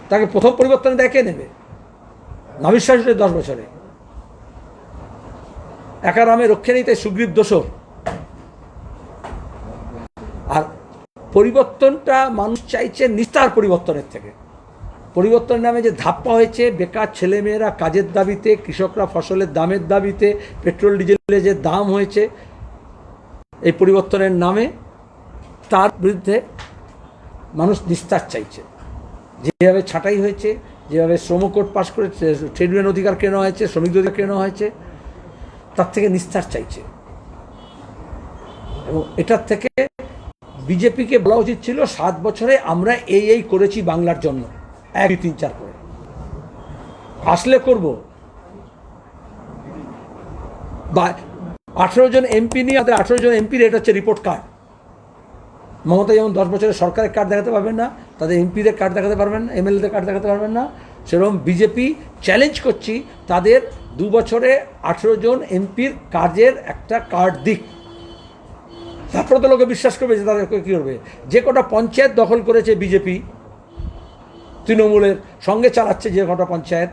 তাকে প্রথম পরিবর্তনে দেখে নেবে, নবিশ্বাস 10 বছরে একা রামে রক্ষে নেই, তাই সুগ্রীব দোসর। আর পরিবর্তনটা মানুষ চাইছে নিস্তার পরিবর্তনের থেকে। পরিবর্তন নামে যে ধাপ্পা হয়েছে, বেকার ছেলেমেয়েরা কাজের দাবিতে, কৃষকরা ফসলের দামের দাবিতে, পেট্রোল ডিজেলের যে দাম হয়েছে এই পরিবর্তনের নামে, তার বিরুদ্ধে মানুষ নিস্তার চাইছে। যেভাবে ছাঁটাই হয়েছে, যেভাবে শ্রম কোড পাস করে ট্রেড ইউনিয়ন অধিকার কেনা হয়েছে, শ্রমিকদের অধিকার কেনা হয়েছে, তার থেকে নিস্তার চাইছে। এবং এটার থেকে বিজেপিকে বলা উচিত ছিল 7 বছরে আমরা এই করেছি বাংলার জন্য, 1, 2, 3, 4 করে আসলে করব। বা 18 জন এমপি নিয়ে, আমাদের 18 জন এমপির এটা হচ্ছে রিপোর্ট কার্ড। মমতা যেমন 10 বছরের সরকারের কার্ড দেখাতে পারবেন না, তাদের এমপিদের কার্ড দেখাতে পারবেন না, এমএলএদের কার্ড দেখাতে পারবেন না, সেরকম বিজেপি চ্যালেঞ্জ করছি তাদের 2 বছরে 18 জন এমপির কাজের একটা কার্ড দিক, তারপরে তো লোকে বিশ্বাস করবে যে তাদের কী করবে। যে কটা পঞ্চায়েত দখল করেছে বিজেপি তৃণমূলের সঙ্গে চালাচ্ছে, যে কটা পঞ্চায়েত,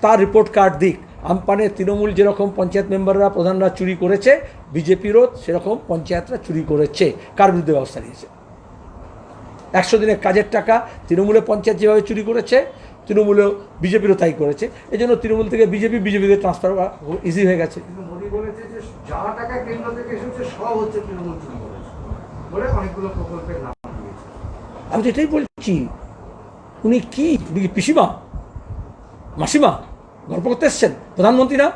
তার রিপোর্ট কার্ড দিক। আমপানে তৃণমূল যেরকম পঞ্চায়েত মেম্বাররা, প্রধানরা চুরি করেছে, বিজেপিরও সেরকম পঞ্চায়েতরা চুরি করেছে। কার বিরুদ্ধে ব্যবস্থা নিয়েছে? 100 দিনের কাজের টাকা তৃণমূলের পঞ্চায়েত যেভাবে চুরি করেছে, তৃণমূলেও বিজেপিরও তাই করেছে। এই জন্য তৃণমূল থেকে বিজেপিতে ট্রান্সফার করা ইজি হয়ে গেছে। কিন্তু মোদি বলেছে যে যা টাকা কেন্দ্র থেকে এসেছে সব হচ্ছে তৃণমূল চুরি করেছে বলে অনেকগুলো প্রকল্পের নাম দিয়েছে। আমি তো এটাই বলছি, উনি কি পিসিমা, মাসিমা গল্প করতে এসছেন? প্রধানমন্ত্রী না?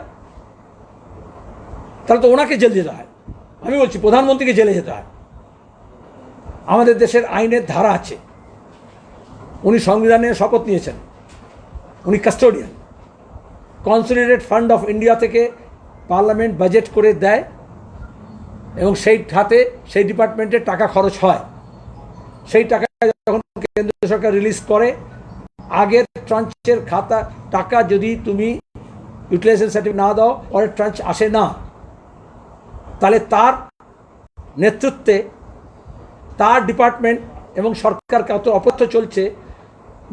তাহলে তো ওনাকে জেল যেতে হয়। আমি বলছি প্রধানমন্ত্রীকে জেলে যেতে হয়। আমাদের দেশের আইনের ধারা আছে, উনি সংবিধানের শপথ নিয়েছেন, উনি custodian. Consolidated fund of India থেকে পার্লামেন্ট বাজেট করে দেয় এবং সেই খাতে, সেই ডিপার্টমেন্টের টাকা খরচ হয়। সেই টাকা যখন কেন্দ্র সরকার রিলিজ করে, আগের ট্রাঞ্চের খাতা টাকা যদি তুমি ইউটিলাইজেশন সার্টিফিকেট না দাও, পরের ট্রাঞ্চ আসে না। তাহলে তার নেতৃত্বে তার ডিপার্টমেন্ট এবং সরকার কত অপথ্য চলছে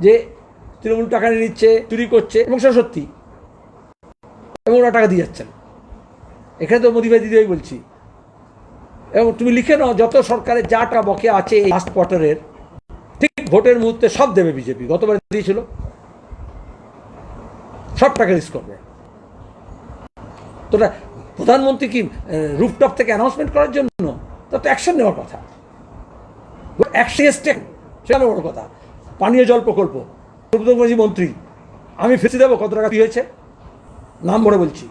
যে তৃণমূল টাকা নিয়ে নিচ্ছে, চুরি করছে, এবং সেটা সত্যি, এবং ওরা টাকা দিয়ে যাচ্ছেন। এখানে তো মোদি ভাই দিদিভাই বলছি। এবং তুমি লিখে নাও, যত সরকারের যা টাকা বকেয়া আছে এই লাস্ট কোয়ার্টারের, ঠিক ভোটের মুহূর্তে সব দেবে বিজেপি। গতবার দিয়েছিল, সব টাকা রিলিজ করবে। তো প্রধানমন্ত্রী কি রুফটপ থেকে অ্যানাউন্সমেন্ট করার জন্য? তো অ্যাকশন নেওয়ার কথা, অ্যাকশন, সেটা বড় কথা। পানীয় জল প্রকল্প, প্রধানমন্ত্রী মন্ত্রী, আমি ফেসে দেবো কত টাকা হয়েছে, নাম বলে বলছি।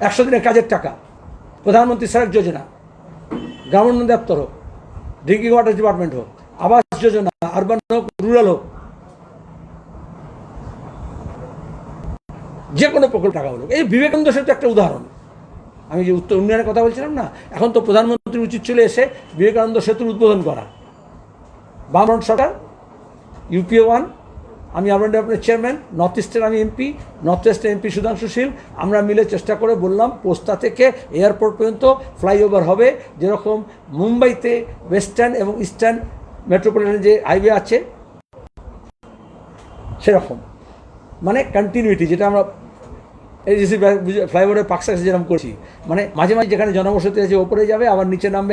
100 দিনের কাজের টাকা, প্রধানমন্ত্রী সড়ক যোজনা, গ্রামোন্নয়ন দপ্তর হোক, ড্রিঙ্কিং ওয়াটার ডিপার্টমেন্ট হোক, আবাস যোজনা, আরবান হোক, রুরাল হোক, যে কোনো প্রকল্প টাকা হলো। এই বিবেকানন্দ সেতু একটা উদাহরণ। আমি যে উত্তর উন্নয়নের কথা বলছিলাম না, এখন তো প্রধানমন্ত্রীর উচিত চলে এসে বিবেকানন্দ সেতুর উদ্বোধন করা। বামফ্রন্ট সরকার, UPA 1 আমি আরবান ডেভেলপমেন্টের চেয়ারম্যান, নর্থ ইস্টের আমি এমপি, নর্থ ওয়েস্টের এমপি সুধাংশু শীল, আমরা মিলে চেষ্টা করে বললাম পোস্তা থেকে এয়ারপোর্ট পর্যন্ত ফ্লাইওভার হবে, যেরকম মুম্বাইতে ওয়েস্টার্ন এবং ইস্টার্ন মেট্রোপলিটন যে হাইওয়ে আছে সেরকম, মানে কন্টিনিউটি, যেটা আমরা এজিসি ফ্লাইওভারের পাকসাক্সে যেরকম করছি, মানে মাঝে মাঝে যেখানে জনবসতি আছে ওপরে যাবে, আবার নিচে নামবে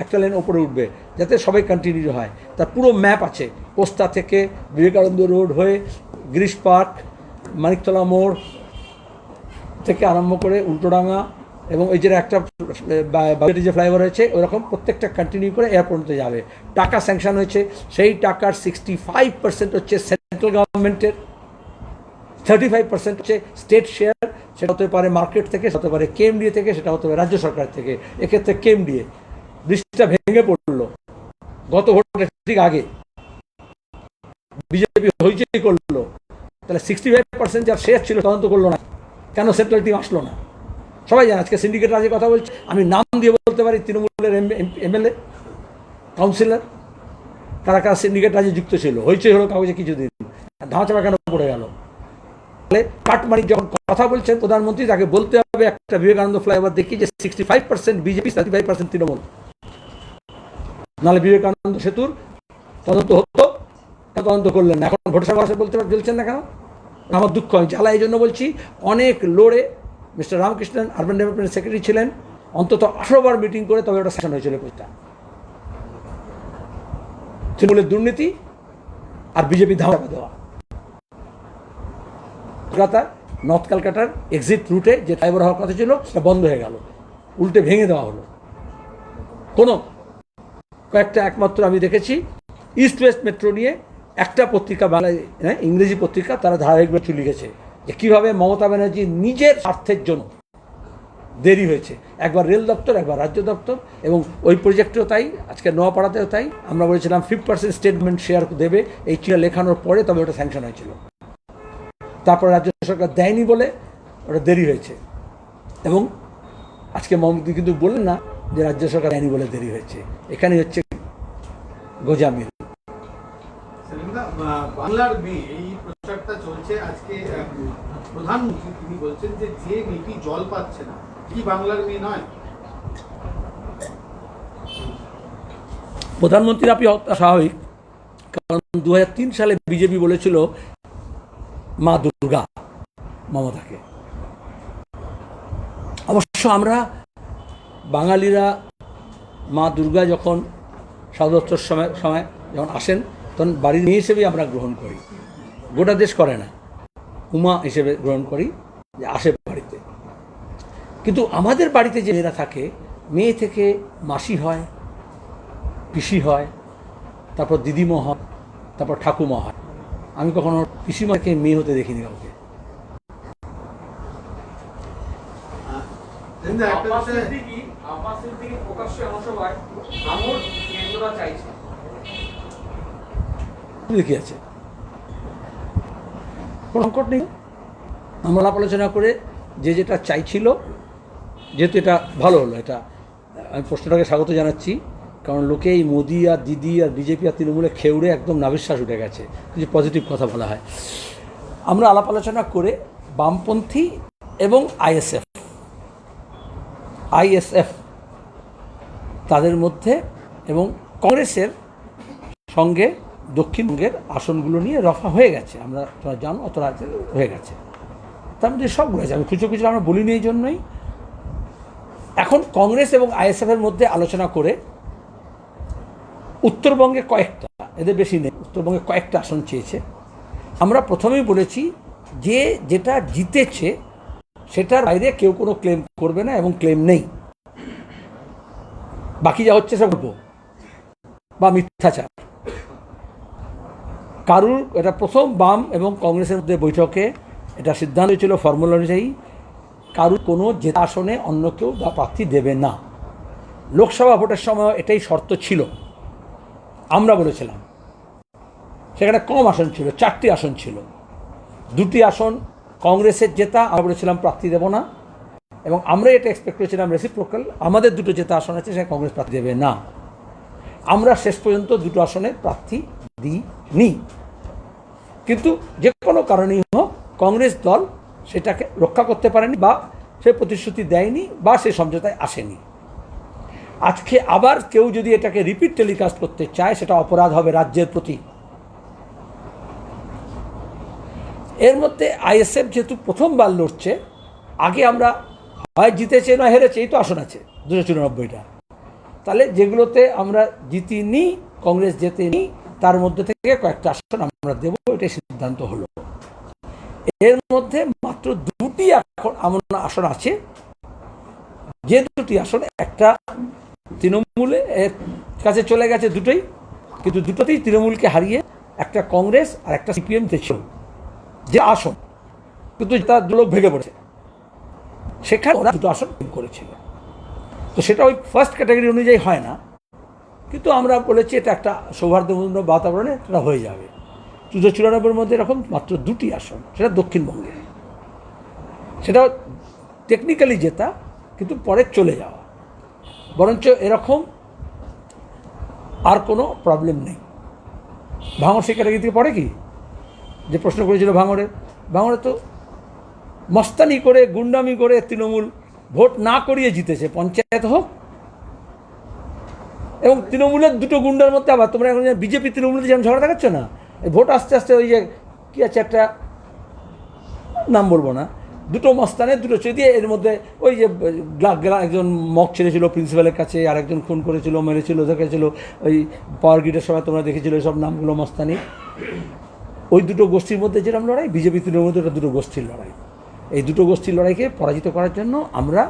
একটা লেন ওপরে উঠবে, যাতে সবাই কন্টিনিউ হয়। তার পুরো ম্যাপ আছে, পোস্তা থেকে বিবেকানন্দ রোড হয়ে গিরিশ পার্ক, মানিকতলা মোড় থেকে আরম্ভ করে উল্টোডাঙ্গা এবং ওই যে একটা যে ফ্লাইওভার হয়েছে ওরকম প্রত্যেকটা কন্টিনিউ করে এয়ারপোর্টে যাবে। টাকা স্যাংশন হয়েছে, সেই টাকার 65% হচ্ছে সেন্ট্রাল গভর্নমেন্টের, 35% হচ্ছে স্টেট শেয়ার, সেটা হতে পারে মার্কেট থেকে, সেটা হতে পারে কেএমডিএ থেকে, সেটা হতে পারে রাজ্য সরকার থেকে। এক্ষেত্রে কেএমডিএ ব্রিজটা ভেঙে পড়লো গত ভোটের ঠিক আগে, বিজেপি হইচই করলো, তাহলে 65% যার শেয়ার ছিল তদন্ত করলো না কেন? সেন্ট্রাল টিম আসলো না। সবাই জানে আজকে সিন্ডিকেট রাজের কথা বলছে, আমি নাম দিয়ে বলতে পারি তৃণমূলের এমএলএ, কাউন্সিলর, কারা কারা সিন্ডিকেট রাজে যুক্ত ছিল, হইচই হলো কাগজে কিছুদিন, ধামাচাপা কেন পড়ে গেল? কাটমানি যখন কথা বলছেন প্রধানমন্ত্রী, তাকে বলতে হবে একটা বিবেকানন্দ ফ্লাইওভার দেখি যে 65% বিজেপি, 35% তৃণমূল, নাহলে বিবেকানন্দ সেতুর তদন্ত হতো, তদন্ত করলেন না। এখন ভোট সভা বলতে বলছেন না কেন? আমার দুঃখ, আমি জ্বালা এই জন্য বলছি। অনেক লড়ে মিস্টার রামকৃষ্ণন আরবান ডেভেলপমেন্ট সেক্রেটারি ছিলেন, অন্তত 18 বার মিটিং করে তবে ওটা সেশন হয়েছিল। প্রতিটা তৃণমূলের দুর্নীতি আর বিজেপি ধাওয়া দেওয়া। কলকাতা নর্থ ক্যালকাটার এক্সিট রুটে যে ফ্লাইওভার হওয়ার কথা ছিল সেটা বন্ধ হয়ে গেল, উল্টে ভেঙে দেওয়া হলো। কোনো কয়েকটা একমাত্র আমি দেখেছি ইস্ট ওয়েস্ট মেট্রো নিয়ে একটা পত্রিকা, বাংলায় ইংরেজি পত্রিকা, তারা ধারাবাহিকভাবে লিখেছে যে কীভাবে মমতা ব্যানার্জি নিজের স্বার্থের জন্য দেরি হয়েছে, একবার রেল দপ্তর, একবার রাজ্য দপ্তর, এবং ওই প্রজেক্টেও তাই, আজকে নোয়াপাড়াতেও তাই। আমরা বলেছিলাম 50% স্টেট গভর্নমেন্ট শেয়ার দেবে, এই চিঠি লেখানোর পরে তবে ওটা স্যাংশন হয়েছিল। তারপর রাজ্য সরকার দেয়নি বলে ওটা দেরি হয়েছে, এবং আজকে মমতা কিন্তু বললেন না যে রাজ্য সরকার দেয়নি বলে দেরি হয়েছে। এখানেই হচ্ছে গোজামিল। বাংলার মেয়ে, এই প্রচারটা চলছে আজকে। প্রধানমন্ত্রী তিনি বলছেন যে যে মেয়েটি জল পাচ্ছে না, কি বাংলার মেয়ে নয়? প্রধানমন্ত্রীর আপনি স্বাভাবিক, কারণ 2003 সালে বিজেপি বলেছিল মা দুর্গা মমতাকে। অবশ্য আমরা বাঙালিরা মা দুর্গা যখন স্বাধীনোত্তর সময় যখন আসেন তখন বাড়ির মেয়ে হিসেবেই আমরা গ্রহণ করি, গোটা দেশ করে না, উমা হিসেবে গ্রহণ করি যে আসে বাড়িতে। কিন্তু আমাদের বাড়িতে যে মেয়েরা থাকে, মেয়ে থেকে মাসি হয়, পিসি হয়, তারপর দিদিমা হয়, তারপর ঠাকুমা হয়। আমি কখনো পিসিমাকে মেয়ে হতে দেখিনি কাউকে। কি আছে, কোনো সংকট নেই। আমরা আলাপ আলোচনা করে যে যেটা চাইছিল, যেহেতু এটা ভালো হলো, এটা আমি প্রশ্নটাকে স্বাগত জানাচ্ছি, কারণ লোকে এই মোদি আর দিদি আর বিজেপি আর তৃণমূলে খেউড়ে একদম নাভিশ্বাস উঠে গেছে, কিছু পজিটিভ কথা বলা হয়। আমরা আলাপ আলোচনা করে বামপন্থী এবং আইএসএফ তাদের মধ্যে এবং কংগ্রেসের সঙ্গে দক্ষিণবঙ্গের আসনগুলো নিয়ে রফা হয়ে গেছে। আমরা তোরা জানো অত রাজ্যে হয়ে গেছে, তার মধ্যে সবগুলো আছে, আমি খুচরো খুচরো আমরা বলিনি। এই জন্যই এখন কংগ্রেস এবং আইএসএফের মধ্যে আলোচনা করে উত্তরবঙ্গে কয়েকটা, এদের বেশি নেই, উত্তরবঙ্গে কয়েকটা আসন চেয়েছে। আমরা প্রথমেই বলেছি যে যেটা জিতেছে সেটার বাইরে কেউ কোনো ক্লেম করবে না, এবং ক্লেম নেই। বাকি যা হচ্ছে সব গল্প বা মিথ্যাচার। কারুর, এটা প্রথম বাম এবং কংগ্রেসের মধ্যে বৈঠকে এটা সিদ্ধান্ত ছিল ফর্মুলা অনুযায়ী, কারুর কোনো জেতা আসনে অন্য কেউ বা প্রার্থী দেবে না। লোকসভা ভোটের সময় এটাই শর্ত ছিল। আমরা বলেছিলাম সেখানে কম আসন ছিল, 4টি আসন ছিল, 2টি আসন কংগ্রেসের জেতা, আমরা বলেছিলাম প্রার্থী দেব না, এবং আমরা এটা এক্সপেক্ট করেছিলাম রেসিপ্রোকাল, আমাদের 2টো জেতা আসন আছে সেখানে কংগ্রেস প্রার্থী দেবে না। আমরা শেষ পর্যন্ত 2টো আসনে প্রার্থী দিইনি। কিন্তু যে কোনো কারণেই হোক কংগ্রেস দল সেটাকে রক্ষা করতে পারেনি বা সে প্রতিশ্রুতি দেয়নি বা সে সমঝোতায় আসেনি। আজকে আবার কেউ যদি এটাকে রিপিট টেলিকাস্ট করতে চায় সেটা অপরাধ হবে রাজ্যের প্রতি। এর মধ্যে আইএসএফ যেহেতু প্রথমবার লড়ছে, আগে আমরা হয় জিতেছে না হেরেছে, এই তো আসন আছে 294টা, তাহলে যেগুলোতে আমরা জিতিনি, কংগ্রেস জেতেনি, তার মধ্যে থেকে কয়েকটা আসন আমরা দেব, এটাই সিদ্ধান্ত হলো। এর মধ্যে মাত্র 2টি এখন এমন আসন আছে, যে 2টি আসন একটা তৃণমূলের কাছে চলে গেছে দুটোই, কিন্তু দুটোতেই তৃণমূলকে হারিয়ে একটা কংগ্রেস আর একটা সিপিএম ছিল যে আসন, কিন্তু তার দুলোক ভেঙে পড়েছে, সেখানে ওরা 2টো আসন করেছিল। তো সেটা ওই ফার্স্ট ক্যাটাগরি অনুযায়ী হয় না, কিন্তু আমরা বলেছি এটা একটা সৌহার্দ্যপূর্ণ বাতাবরণে এটা হয়ে যাবে। 294 মধ্যে এরকম মাত্র 2টি আসন, সেটা দক্ষিণবঙ্গে, সেটা টেকনিক্যালি জেতা কিন্তু পরে চলে যাওয়া, বরঞ্চ এরকম আর কোনো প্রবলেম নেই। ভাঙড় সেই ক্যাটাগরি থেকে পড়ে কি, যে প্রশ্ন করেছিল ভাঙড়ে তো মস্তানি করে গুন্ডামি করে তৃণমূল ভোট না করিয়ে জিতেছে, পঞ্চায়েত হোক, এবং তৃণমূলের 2টো গুন্ডার মধ্যে আবার তোমরা এখন বিজেপি তৃণমূলের যেমন ঝগড়া দেখাচ্ছ না, এই ভোট আস্তে আস্তে ওই যে কী আছে একটা নাম বলবো না, 2টো মস্তানে 2টো চে এর মধ্যে ওই যে একজন মক ছেড়েছিল প্রিন্সিপালের কাছে, আর একজন খুন করেছিল, মেরেছিল, দেখেছিল ওই পাওয়ার গ্রিডের সময় তোমরা দেখেছিল সব নামগুলো মস্তানি। ওই 2টো গোষ্ঠীর মধ্যে যেরকম লড়াই, বিজেপি তৃণমূলের মধ্যে 2টো গোষ্ঠীর লড়াই, এই 2টো গোষ্ঠীর লড়াইকে পরাজিত করার জন্য আমরা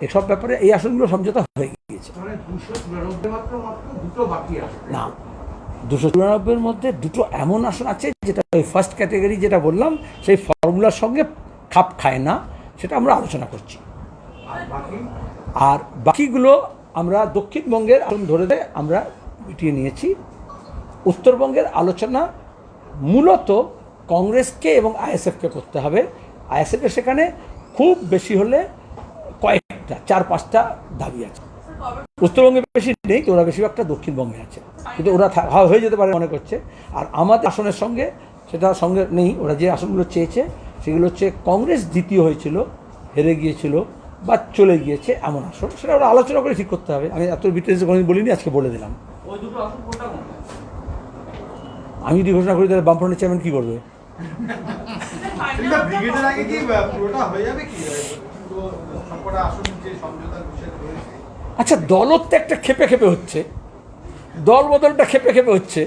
এসব ব্যাপারে এই আসনগুলো সমঝোতা হয়ে গিয়েছে। মানে 294 মাত্র 2টো বাকি আছে না, 294 মধ্যে 2টো এমন আসন আছে যেটা ওই ফার্স্ট ক্যাটাগরি যেটা বললাম সেই ফর্মুলার সঙ্গে খাপ খায় না, সেটা আমরা আলোচনা করছি। আর বাকি আর বাকিগুলো আমরা দক্ষিণবঙ্গের আসন ধরে আমরা মিটিয়ে নিয়েছি। উত্তরবঙ্গের আলোচনা মূলত কংগ্রেসকে এবং আইএসএফকে করতে হবে। আইএসএফের সেখানে খুব বেশি হলে কয়েকটা 4-5টা দাবি আছে, উত্তরবঙ্গে বেশি নেই, তো ওরা বেশিরভাগটা দক্ষিণবঙ্গে আছে, কিন্তু ওরা হয়ে যেতে পারে মনে করছে। আর আমাদের আসনের সঙ্গে সেটা সঙ্গে নেই, ওরা যে আসনগুলো চেয়েছে সেগুলো হচ্ছে কংগ্রেস দ্বিতীয় হয়েছিল, হেরে গিয়েছিল বা চলে গিয়েছে এমন আসন, সেটা ওরা আলোচনা করে ঠিক করতে হবে। আমি এত ডিটেলসে কোনোদিন বলিনি, আজকে বলে দিলাম। ওই 2টো আসন কোনটা কোনটা? আমি যদি ঘোষণা করি তাহলে বামফ্রন্টের চেয়ারম্যান কী করবে? ব্রিগেডের আগে কি পুরোটা হয়ে যাবে কি, পুরো সবকটা আসন যে সমঝোতার বিষয় রয়েছে? আচ্ছা, দলও তো একটা খেপে হচ্ছে, দল বদলটা খেপে হচ্ছে,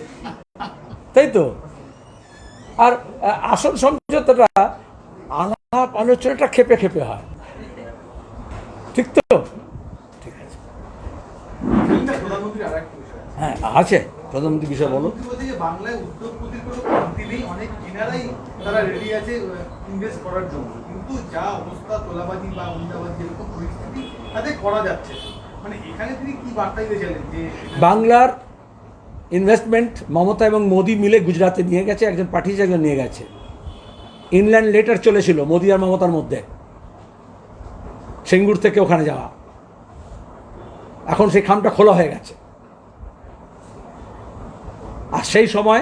তাই তো। আর আসন সমঝোতাটা আলাপ আলোচনাটা খেপে হয়, ঠিক তো? ঠিক আছে, প্রধানমন্ত্রীর আর একটা বিষয় হ্যাঁ আছে, প্রধানমন্ত্রী বিষয় বলো। প্রধানমন্ত্রী বলছে যে বাংলায় উদ্যোগপতির কোনো কমতি নেই, অনেক কিনারাই তারা রেডি আছে ইনভেস্ট করার জন্য, কিন্তু যা অবস্থা তোলাবাজি বা অন্যাবাজি এরকম পরিস্থিতি তাতে করা যাচ্ছে, মানে এখানে তিনি কি বার্তা দিয়েছিলেন যে বাংলার ইনভেস্টমেন্ট মমতা এবং মোদি মিলে গুজরাতে নিয়ে গেছে, একজন পাঠিয়েছে, একজন নিয়ে গেছে। ইনল্যান্ড লেটার চলেছিল মোদি আর মমতার মধ্যে, সিঙ্গুর থেকে ওখানে যাওয়া, এখন সেই খামটা খোলা হয়ে গেছে। আর সেই সময়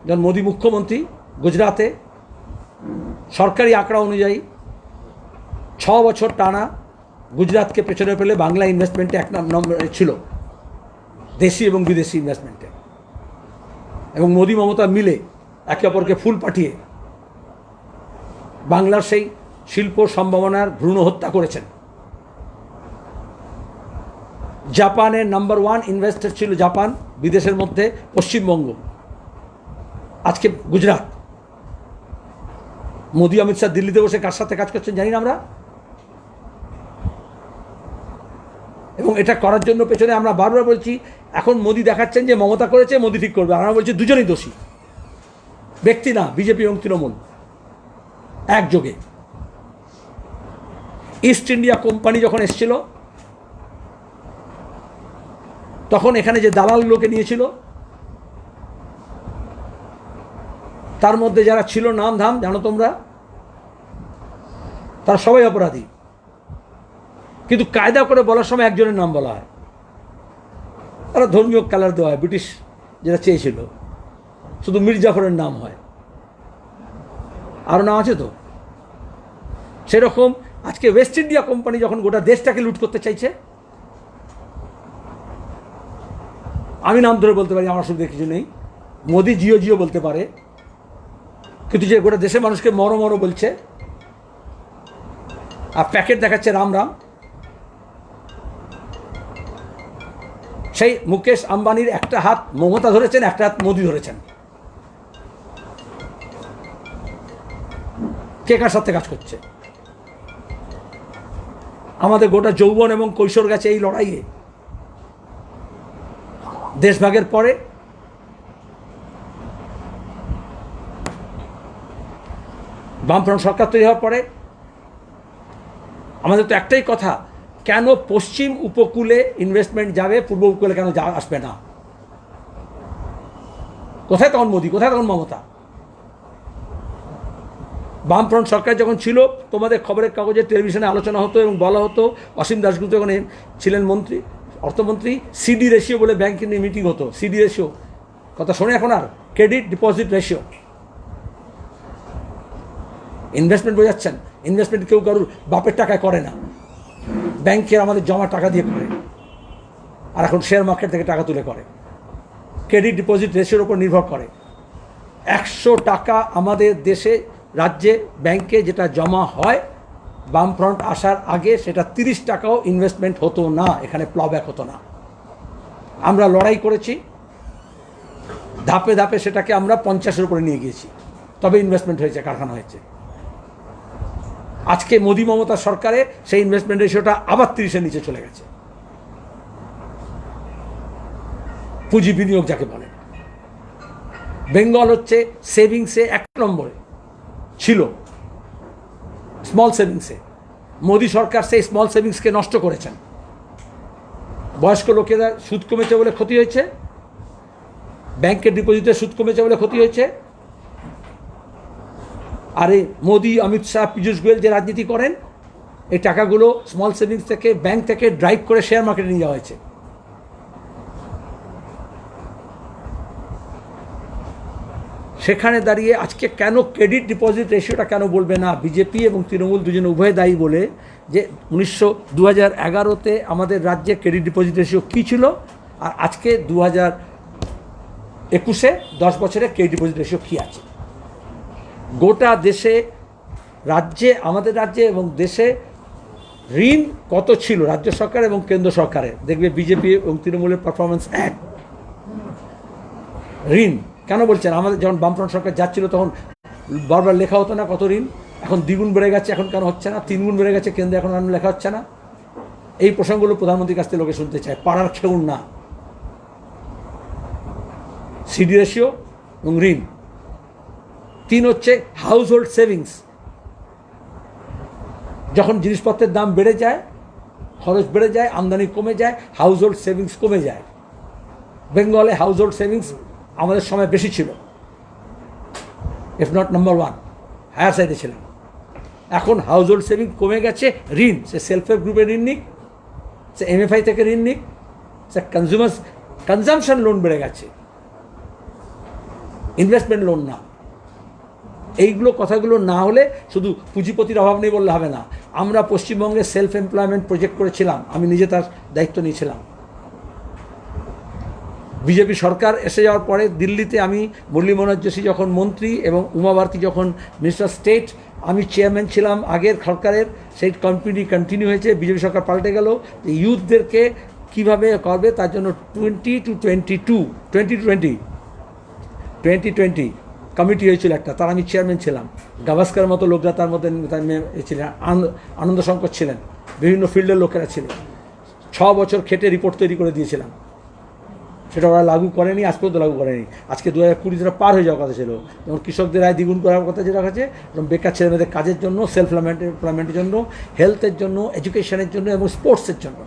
যখন মোদি মুখ্যমন্ত্রী, গুজরাতে সরকারি আঁকড়া অনুযায়ী 6 বছর টানা গুজরাতকে পেছনে ফেলে বাংলা ইনভেস্টমেন্টে 1 নম্বরে ছিল, দেশি এবং বিদেশি ইনভেস্টমেন্টে, এবং মোদি মমতা মিলে একে অপরকে ফুল পাঠিয়ে বাংলার সেই শিল্প সম্ভাবনার ভ্রূণ হত্যা করেছেন। জাপানের নাম্বার 1 ইনভেস্টর ছিল জাপান, বিদেশের মধ্যে পশ্চিমবঙ্গ, আজকে গুজরাট। মোদি অমিত শাহ দিল্লিতে বসে কার সাথে কাজ করছেন জানি না আমরা, এবং এটা করার জন্য পেছনে আমরা বারবার বলছি, এখন মোদি দেখাচ্ছেন যে মমতা করেছে, মোদি ঠিক করবে, আমরা বলছি দুজনেই দোষী, ব্যক্তি না, বিজেপি এবং তৃণমূল একযোগে। ইস্ট ইন্ডিয়া কোম্পানি যখন এসেছিল তখন এখানে যে দালালগুলোকে নিয়েছিল তার মধ্যে যারা ছিল নাম ধাম জানো তোমরা, তারা সবাই অপরাধী, কিন্তু কায়দা করে বলার সময় একজনের নাম বলা হয়, তারা ধর্মীয় কালার দেওয়া হয়, ব্রিটিশ যেটা চেয়েছিল শুধু মীর জাফরের নাম হয়, আরও নাম আছে তো। সেরকম আজকে ওয়েস্ট ইন্ডিয়া কোম্পানি যখন গোটা দেশটাকে লুট করতে চাইছে, আমি নাম ধরে বলতে পারি, আমার অসুবিধা কিছু নেই, মোদি জিও জিও বলতে পারে, কিন্তু যে গোটা দেশের মানুষকে মরো মরো বলছে আর প্যাকেট দেখাচ্ছে রাম রাম, সেই মুকেশ আম্বানির একটা হাত মমতা ধরেছেন, একটা হাত মোদি ধরেছেন। কে কার সাথে কাজ করছে? আমাদের গোটা যৌবন এবং কৈশোর গেছে এই লড়াইয়ে। দেশভাগের পরে বামফ্রন্ট সরকার তৈরি হওয়ার পরে আমাদের তো একটাই কথা, কেন পশ্চিম উপকূলে ইনভেস্টমেন্ট যাবে, পূর্ব উপকূলে কেন আসবে না? কোথায় তখন মোদি, কোথায় তখন মমতা? বামফ্রন্ট সরকার যখন ছিল, তোমাদের খবরের কাগজে টেলিভিশনে আলোচনা হতো এবং বলা হতো, অসীম দাশগুপ্ত যখন ছিলেন মন্ত্রী, অর্থমন্ত্রী, সিডি রেশিও বলে ব্যাংকে নিয়ে মিটিং হতো। সিডি রেশিও কথা শোনে এখন আর? Credit deposit ratio. ইনভেস্টমেন্ট বোঝাচ্ছেন, ইনভেস্টমেন্ট কেউ কারুর বাপের টাকায় করে না, ব্যাংকের আমাদের জমা টাকা দিয়ে করে, আর এখন শেয়ার মার্কেট থেকে টাকা তুলে করে। ক্রেডিট ডিপোজিট রেশিওর উপর নির্ভর করে। 100 টাকা আমাদের দেশে রাজ্যে ব্যাংকে যেটা জমা হয়, বামফ্রন্ট আসার আগে সেটা 30 টাকাও ইনভেস্টমেন্ট হতো না, এখানে প্লব্যাক হতো না। আমরা লড়াই করেছি, ধাপে ধাপে সেটাকে আমরা 50-এর উপরে নিয়ে গিয়েছি, তবে ইনভেস্টমেন্ট হয়েছে, কারখানা হয়েছে। আজকে মোদি মমতা সরকারে সেই ইনভেস্টমেন্ট রেশিওটা আবার 30-এর নিচে চলে গেছে। পুঁজি বিনিয়োগ যাকে বলে, বেঙ্গল হচ্ছে সেভিংসে 1 নম্বরে ছিল, স্মল সেভিংসে। মোদি সরকার সেই স্মল সেভিংসকে নষ্ট করেছেন। বয়স্ক লোকেরা সুদ কমেছে বলে ক্ষতি হয়েছে, ব্যাংকের ডিপোজিটের সুদ কমেছে বলে ক্ষতি হয়েছে। আর এই মোদি, অমিত শাহ, পীযূষ গোয়েল যে রাজনীতি করেন, এই টাকাগুলো স্মল সেভিংস থেকে, ব্যাংক থেকে ড্রাইভ করে শেয়ার মার্কেটে নিয়ে যাওয়া হয়েছে। সেখানে দাঁড়িয়ে আজকে কেন ক্রেডিট ডিপোজিট রেশিওটা কেন বলবে না? বিজেপি এবং তৃণমূল দুজনে উভয় দায়ী বলে যে 2011-তে আমাদের রাজ্যে ক্রেডিট ডিপোজিট রেশিও কী ছিল, আর আজকে 2021-এ 10 বছরে ক্রেডিট ডিপোজিট রেশিও কী আছে। গোটা দেশে, রাজ্যে, আমাদের রাজ্যে এবং দেশে ঋণ কত ছিল রাজ্য সরকার এবং কেন্দ্র সরকারের, দেখবে বিজেপি এবং তৃণমূলের পারফরমেন্স এক। ঋণ কেন বলছেন? আমাদের যখন বামফ্রন্ট সরকার যাচ্ছিল তখন বারবার লেখা হতো না কত ঋণ? এখন 2 গুণ বেড়ে গেছে, এখন কেন হচ্ছে না? 3 গুণ বেড়ে গেছে, কেন্দ্রে এখন লেখা হচ্ছে না। এই প্রসঙ্গগুলো প্রধানমন্ত্রীর কাছ থেকে লোকে শুনতে চায়, পাড়ার খেউন না। সিডি রেশিও এবং ঋণ। 3 হচ্ছে হাউস হোল্ড সেভিংস। যখন জিনিসপত্রের দাম বেড়ে যায়, খরচ বেড়ে যায়, আমদানি কমে যায়, হাউস হোল্ড সেভিংস কমে যায়। বেঙ্গলে হাউস হোল্ড সেভিংস আমাদের সময় বেশি ছিল, ইফ নট নাম্বার 1, হায়ার সাইডে ছিলাম। এখন হাউস হোল্ড সেভিং কমে গেছে। ঋণ, সে সেলফ হেল্প গ্রুপের ঋণ নিক, সে MFI থেকে ঋণ নিক, সে কনজামশন লোন বেড়ে গেছে, ইনভেস্টমেন্ট লোন না। এইগুলো কথাগুলো না হলে শুধু পুঁজিপতির অভাব নেই বললে হবে না। আমরা পশ্চিমবঙ্গে সেলফ এমপ্লয়মেন্ট প্রজেক্ট করেছিলাম, আমি নিজে তার দায়িত্ব নিয়েছিলাম। বিজেপি সরকার এসে যাওয়ার পরে দিল্লিতে আমি, মুরলী মনোহর যোশী যখন মন্ত্রী এবং উমা ভারতী যখন মিনিস্টার স্টেট, আমি চেয়ারম্যান ছিলাম আগের সরকারের, সেই কন্টিনিউ হয়েছে। বিজেপি সরকার পাল্টে গেল, যে ইউথদেরকে কীভাবে করবে তার জন্য 2020 কমিটি হয়েছিল একটা, তার আমি চেয়ারম্যান ছিলাম। গাভাস্কার মতো লোকরা তার মধ্যে ছিলেন, আনন্দ শঙ্কর ছিলেন, বিভিন্ন ফিল্ডের লোকেরা ছিলেন। 6 বছর খেটে রিপোর্ট তৈরি করে দিয়েছিলাম। সেটা ওরা লাগু করেনি, আজ পর্যন্ত লাগু করেনি। আজকে 2020 পার হয়ে যাওয়ার কথা ছিল। যেমন কৃষকদের আয় দ্বিগুণ করার কথা যেটা আছে, এবং বেকার ছেলেমেয়েদের কাজের জন্য, সেলফ এমপ্লয়মেন্টের জন্য, হেলথের জন্য, এডুকেশনের জন্য এবং স্পোর্টসের জন্য।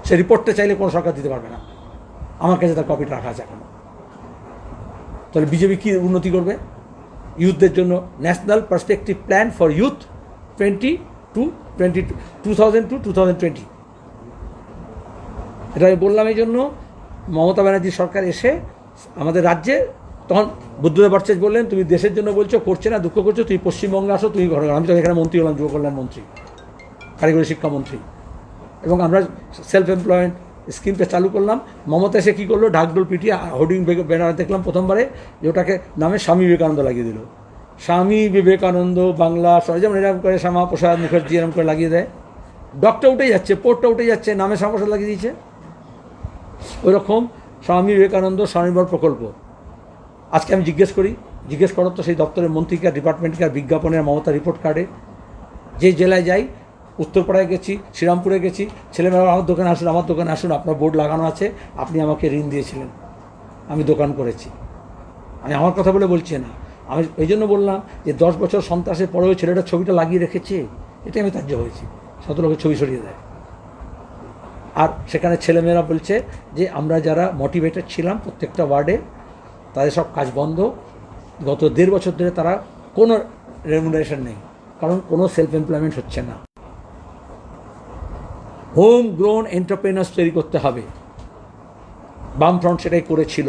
সে রিপোর্টটা চাইলে কোনো সরকার দিতে পারবে না। আমার কাছে তার কপিটা রাখা আছে এখনো। তাহলে বিজেপি কী উন্নতি করবে? ইউথদের জন্য national perspective plan for youth 2020 এটা আমি বললাম এই জন্য, মমতা ব্যানার্জি সরকার এসে আমাদের রাজ্যে তখন বুদ্ধদেব ভট্টাচার্য বললেন, তুমি দেশের জন্য বলছো, করছে না, দুঃখ করছো, তুমি পশ্চিমবঙ্গে আসো, তুমি ঘরে। আমি তো এখানে মন্ত্রী হলাম, যুব কল্যাণ মন্ত্রী, কারিগরি শিক্ষামন্ত্রী, এবং আমরা সেলফ এমপ্লয়েমেন্ট স্কিমটা চালু করলাম। মমতা এসে কী করলো, ঢাকঢোল পিটিয়ে হোর্ডিং ব্যানার দেখলাম প্রথমবারে, যে ওটাকে নামে স্বামী বিবেকানন্দ লাগিয়ে দিল। স্বামী বিবেকানন্দ বাংলা, যেমন এরকম করে শ্যামাপ্রসাদ মুখার্জি এরকম করে লাগিয়ে দেয়, ডকটা উঠে যাচ্ছে, পোর্টটা উঠে যাচ্ছে, নামে শ্যামাপ্রসাদ লাগিয়ে দিয়েছে। ওই রকম স্বামী বিবেকানন্দ স্বনির্ভর প্রকল্প। আজকে আমি জিজ্ঞেস করো তো সেই দপ্তরের মন্ত্রীকে, ডিপার্টমেন্টকে, আর বিজ্ঞাপনের মমতা রিপোর্ট কার্ডে, যে জেলায় যাই, উত্তরপাড়ায় গেছি, শ্রীরামপুরে গেছি, ছেলেমেয়েরা আমার দোকানে আসুন, আমার দোকানে আসুন, আপনার বোর্ড লাগানো আছে, আপনি আমাকে ঋণ দিয়েছিলেন, আমি দোকান করেছি। আমি আমার কথা বলে বলছি না, আমি এই জন্য বললাম যে 10 বছর সন্ত্রাসের পরেও ছেলেটা ছবিটা লাগিয়ে রেখেছে, এটাই আমি তাজ্য হয়েছি। 100 লোকের ছবি সরিয়ে দেয়, আর সেখানে ছেলেমেয়েরা বলছে যে আমরা যারা মোটিভেটেড ছিলাম প্রত্যেকটা ওয়ার্ডে, তাদের সব কাজ বন্ধ। গত 1.5 বছর ধরে তারা কোনো রেমুনারেশন নেই, কারণ কোনো সেলফ এমপ্লয়মেন্ট হচ্ছে না। হোম গ্রোন এন্টারপ্রেনার্স তৈরি করতে হবে, বামফ্রন্ট সেটাই করেছিল,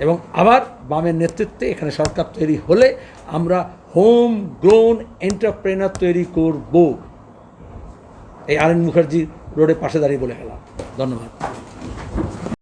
এবং আবার বামের নেতৃত্বে এখানে সরকার তৈরি হলে আমরা হোম গ্রোন এন্টারপ্রেনার তৈরি করব। এই আরএন মুখার্জি রোডের পাশে দাঁড়িয়ে বলে গেলাম। ধন্যবাদ।